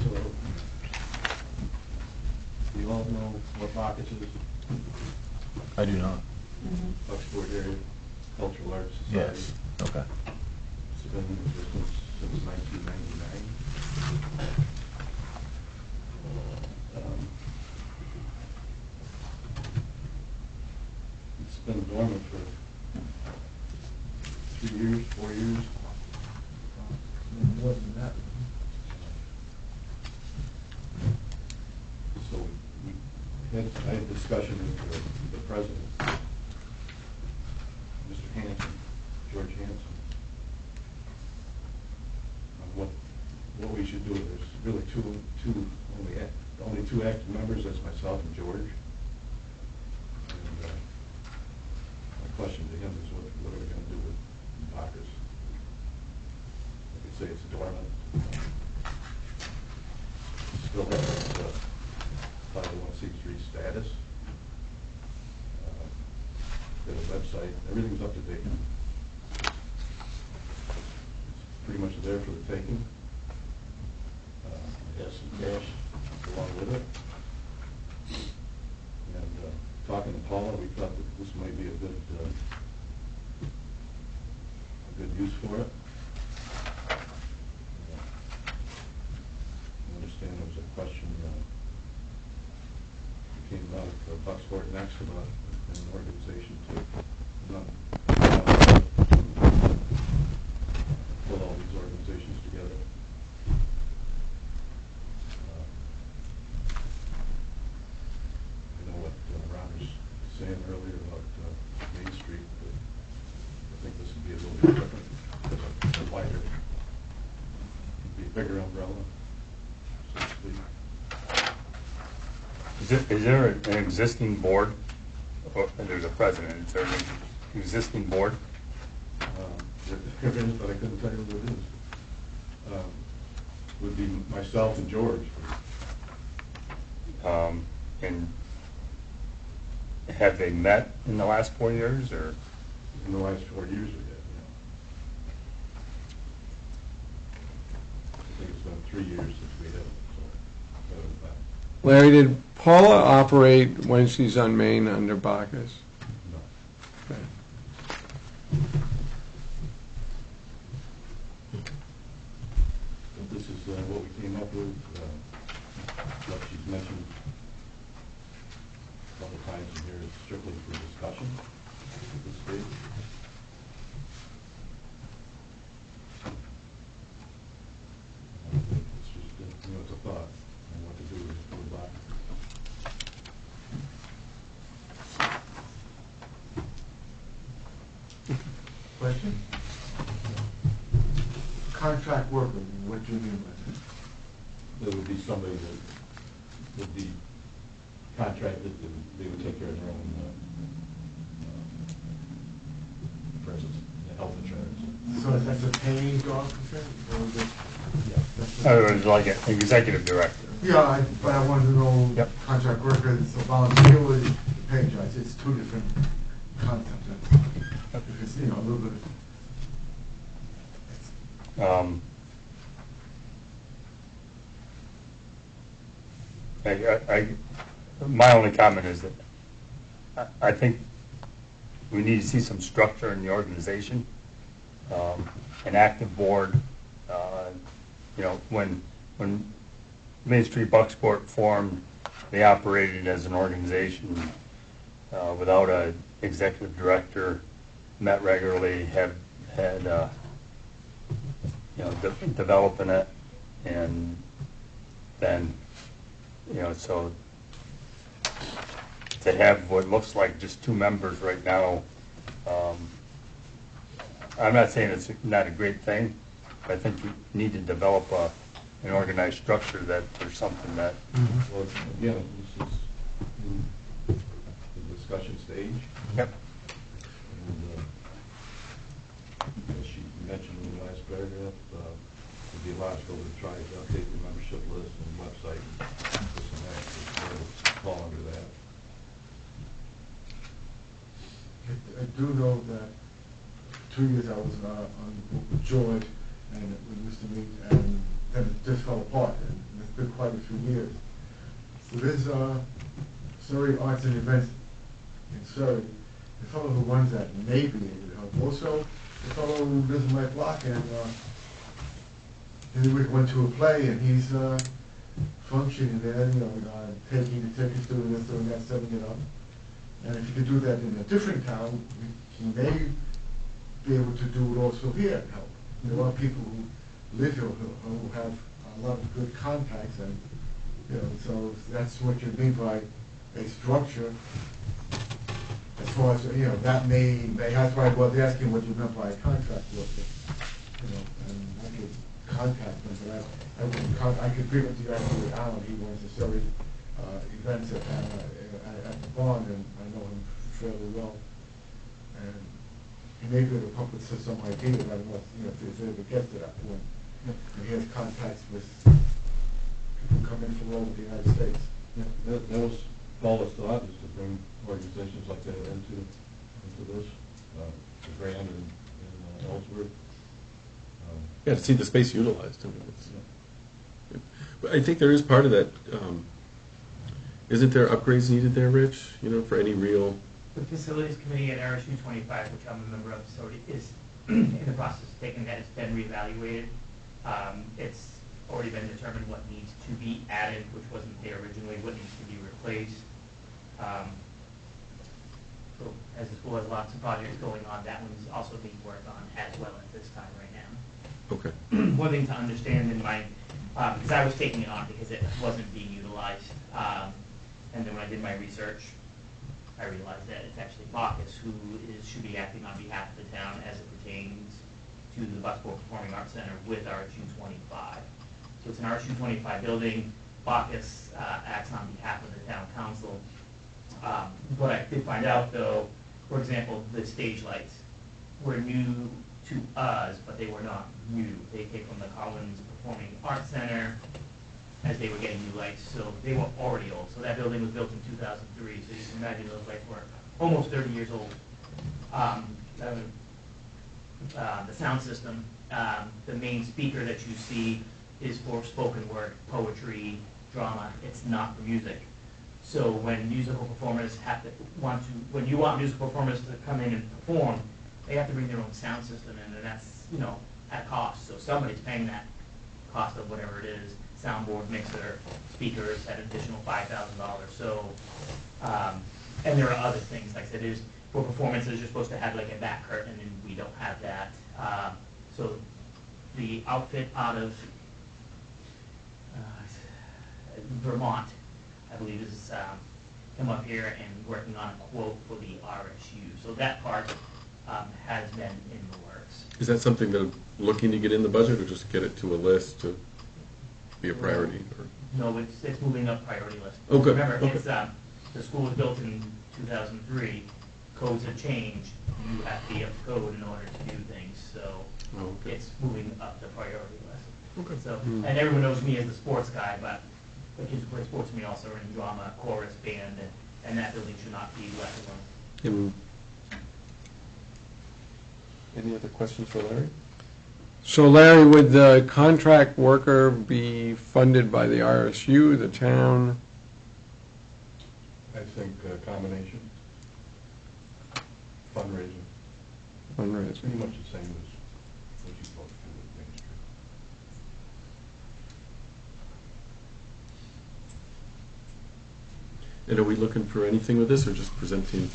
So, do you all know what Bacchus is? I do not. Bucksport Area Cultural Arts Society. Yes, okay. It's been in existence since 1999. It's been dormant for 3 years, 4 years. More than that. So I had discussion with the president, Mr. Hanson, George Hanson, on what we should do. There's really only two active members, that's myself and George. And my question to him is, what are we going to do with Bacchus? I could say it's dormant. Still has its 501c3 status. Got a website, everything's up to date. It's pretty much there for the taking. It has some cash along with it. And talking to Paula, we thought that this might be a good use for it. I understand there was a question that came out of Bucksport Next about an organization to pull all these organizations together. I know what Ron was saying earlier about Main Street, but I think this would be a little bit different, because a wider, it'd be a bigger umbrella, so to speak. Is there an existing board? Or there's a president, is there an existing board? There is, but I couldn't tell you who it is. Would be myself and George. And have they met in the last 4 years, or? In the last 4 years we have, I think it's been 3 years since we had it, so. Larry, did Paula operate when she's on Main under Bacchus? No. Okay. But this is what we came up with, what she's mentioned a couple times in here, is strictly for discussion at this stage. It's just, it's a thought on what to do with Black. Question? Contract worker, what do you mean by that? There would be somebody that would be contracted, they would take care of their own, for instance, health insurance. So that's a paying officer? Or is it- Yeah. that's In other words, like an executive director? Yeah, but I wanted to know, Yep. contract worker, it's a volunteer with the pay judge, it's two different concepts. It's, a little bit. My only comment is that I think we need to see some structure in the organization, an active board. You know, when Main Street Bucksport formed, they operated as an organization without an executive director, met regularly, had you know, developing it, and then, you know, so to have what looks like just 2 members right now, I'm not saying it's not a great thing, but I think we need to develop an organized structure that there's something that, Well, again, this is the discussion stage. yep, And as she mentioned in the last paragraph, it'd be logical to try to update the membership list and website, this and that, to fall under that. I do know that 2 years I was on the board with George, and we used to meet, and then it just fell apart, and it's been quite a few years. So there's Surrey Arts and Events in Surrey, the fellow who runs that may be able to help. Also, the fellow who lives in my block, and we went to a play, and he's functioning there, you know, taking the tickets, doing this, doing that, setting it up. And if you could do that in a different town, he may be able to do it also here and help. There are people who live here who have a lot of good contacts, and, you know, so that's what you mean by a structure. As far as, you know, that may, that's why I was asking what you meant by a contract worker, you know, and I could contact them, but I could bring it directly with Alan. He runs the Surrey events at the barn, and I know him fairly well. And he may be able to come up with some ideas. I don't know, you know, if it ever gets to that point. And he has contacts with people who come in from all over the United States. Yeah, that was Paula's thought, is to bring organizations like that into this, the Grand and Ellsworth. Yeah, to see the space utilized. I mean, but I think there is part of that. Isn't there upgrades needed there, Rich? You know, for any real. The facilities committee at RSU 25, which I'm a member of, so it is in the process of taking that. It's been reevaluated. It's already been determined what needs to be added, which wasn't there originally, what needs to be replaced. So as the school has lots of projects going on, that one's also being worked on as well at this time right now. Okay. One thing to understand in my, because I was taking it on because it wasn't being utilized, and then when I did my research, I realized that it's actually Bacchus who should be acting on behalf of the town as it pertains to the Bucksport Performing Arts Center with RSU 25. So it's an RSU 25 building. Bacchus acts on behalf of the town council. What I did find out, though, for example, the stage lights were new to us, but they were not new. They came from the Collins Performing Arts Center as they were getting new lights, so they were already old. So that building was built in 2003, so you can imagine those lights were almost 30 years old. The sound system, the main speaker that you see is for spoken word, poetry, drama. It's not for music. So when musical performers when you want musical performers to come in and perform, they have to bring their own sound system in, and that's, you know, at cost. So somebody's paying that cost of whatever it is, soundboard, mixer, speakers at an additional $5,000. So, and there are other things, like I said, for performances, you're supposed to have like a back curtain, and we don't have that. So the outfit out of Vermont, I believe, is come up here and working on a quote for the RSU. So that part has been in the works. Is that something that looking to get in the budget, or just get it to a list to be a priority? Or? No, it's moving up priority list. Oh, good. Remember, Okay. it's the school was built in 2003. Codes have changed. You have to be up to code in order to do things. So it's moving up the priority list. Okay. So, and everyone knows me as the sports guy, but the kids who play sports with me also are in drama, chorus, band, and that building should not be left alone. Any other questions for Larry? So Larry, would the contract worker be funded by the RSU, the town? I think combination, fundraising, Fundraising. pretty much the same as what you both do with Main Street. And are we looking for anything with this, or just presenting?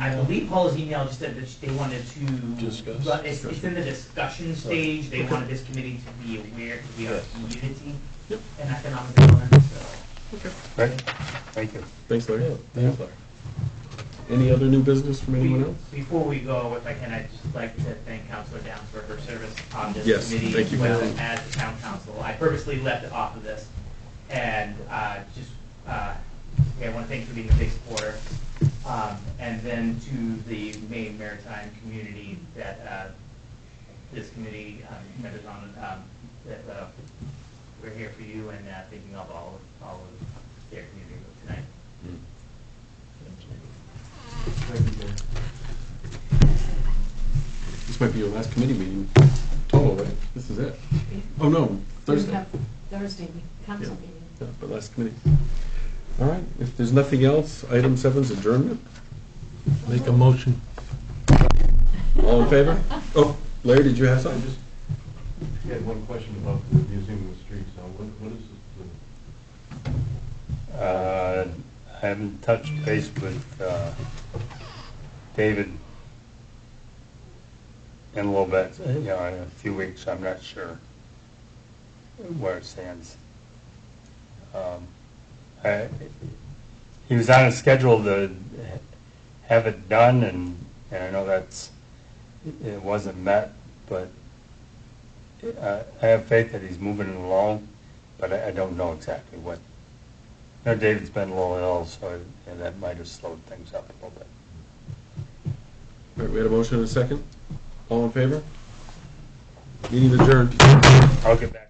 I believe Paula's email just said that they wanted to. Discuss. But it's in the discussion stage. They Okay. wanted this committee to be aware, because we are a Yes. community Yep. and economic development, so. Okay. Right, thank you. Thanks, Larry. Thanks, Larry. Any other new business from anyone else? Before we go, if I can, I'd just like to thank Councilor Downs for her service on this Yes, committee. thank you, As well Council. as the town council. I purposely left it off of this. And I want to thank you for being a big supporter. And then to the Maine Maritime community that this committee members on, that we're here for you, and thinking of all of their community tonight. Thank you, Mayor. This might be your last committee meeting total, right? This is it. Oh, no, We Thursday. have Thursday, council Yeah. meeting. Yeah, but last committee. All right, if there's nothing else, item 7 is adjournment. Make a motion. All in favor? Oh, Larry, did you have I something? just had one question about the Museum of the Streets. Now, what is I haven't touched base with David in a little bit, in a few weeks. I'm not sure where it stands. He was on a schedule to have it done, and I know it wasn't met, but I have faith that he's moving it along, but I don't know exactly what. I know David's been a little ill, so and that might have slowed things up a little bit. All right, we had a motion and a second. All in favor? Meeting adjourned. I'll get back.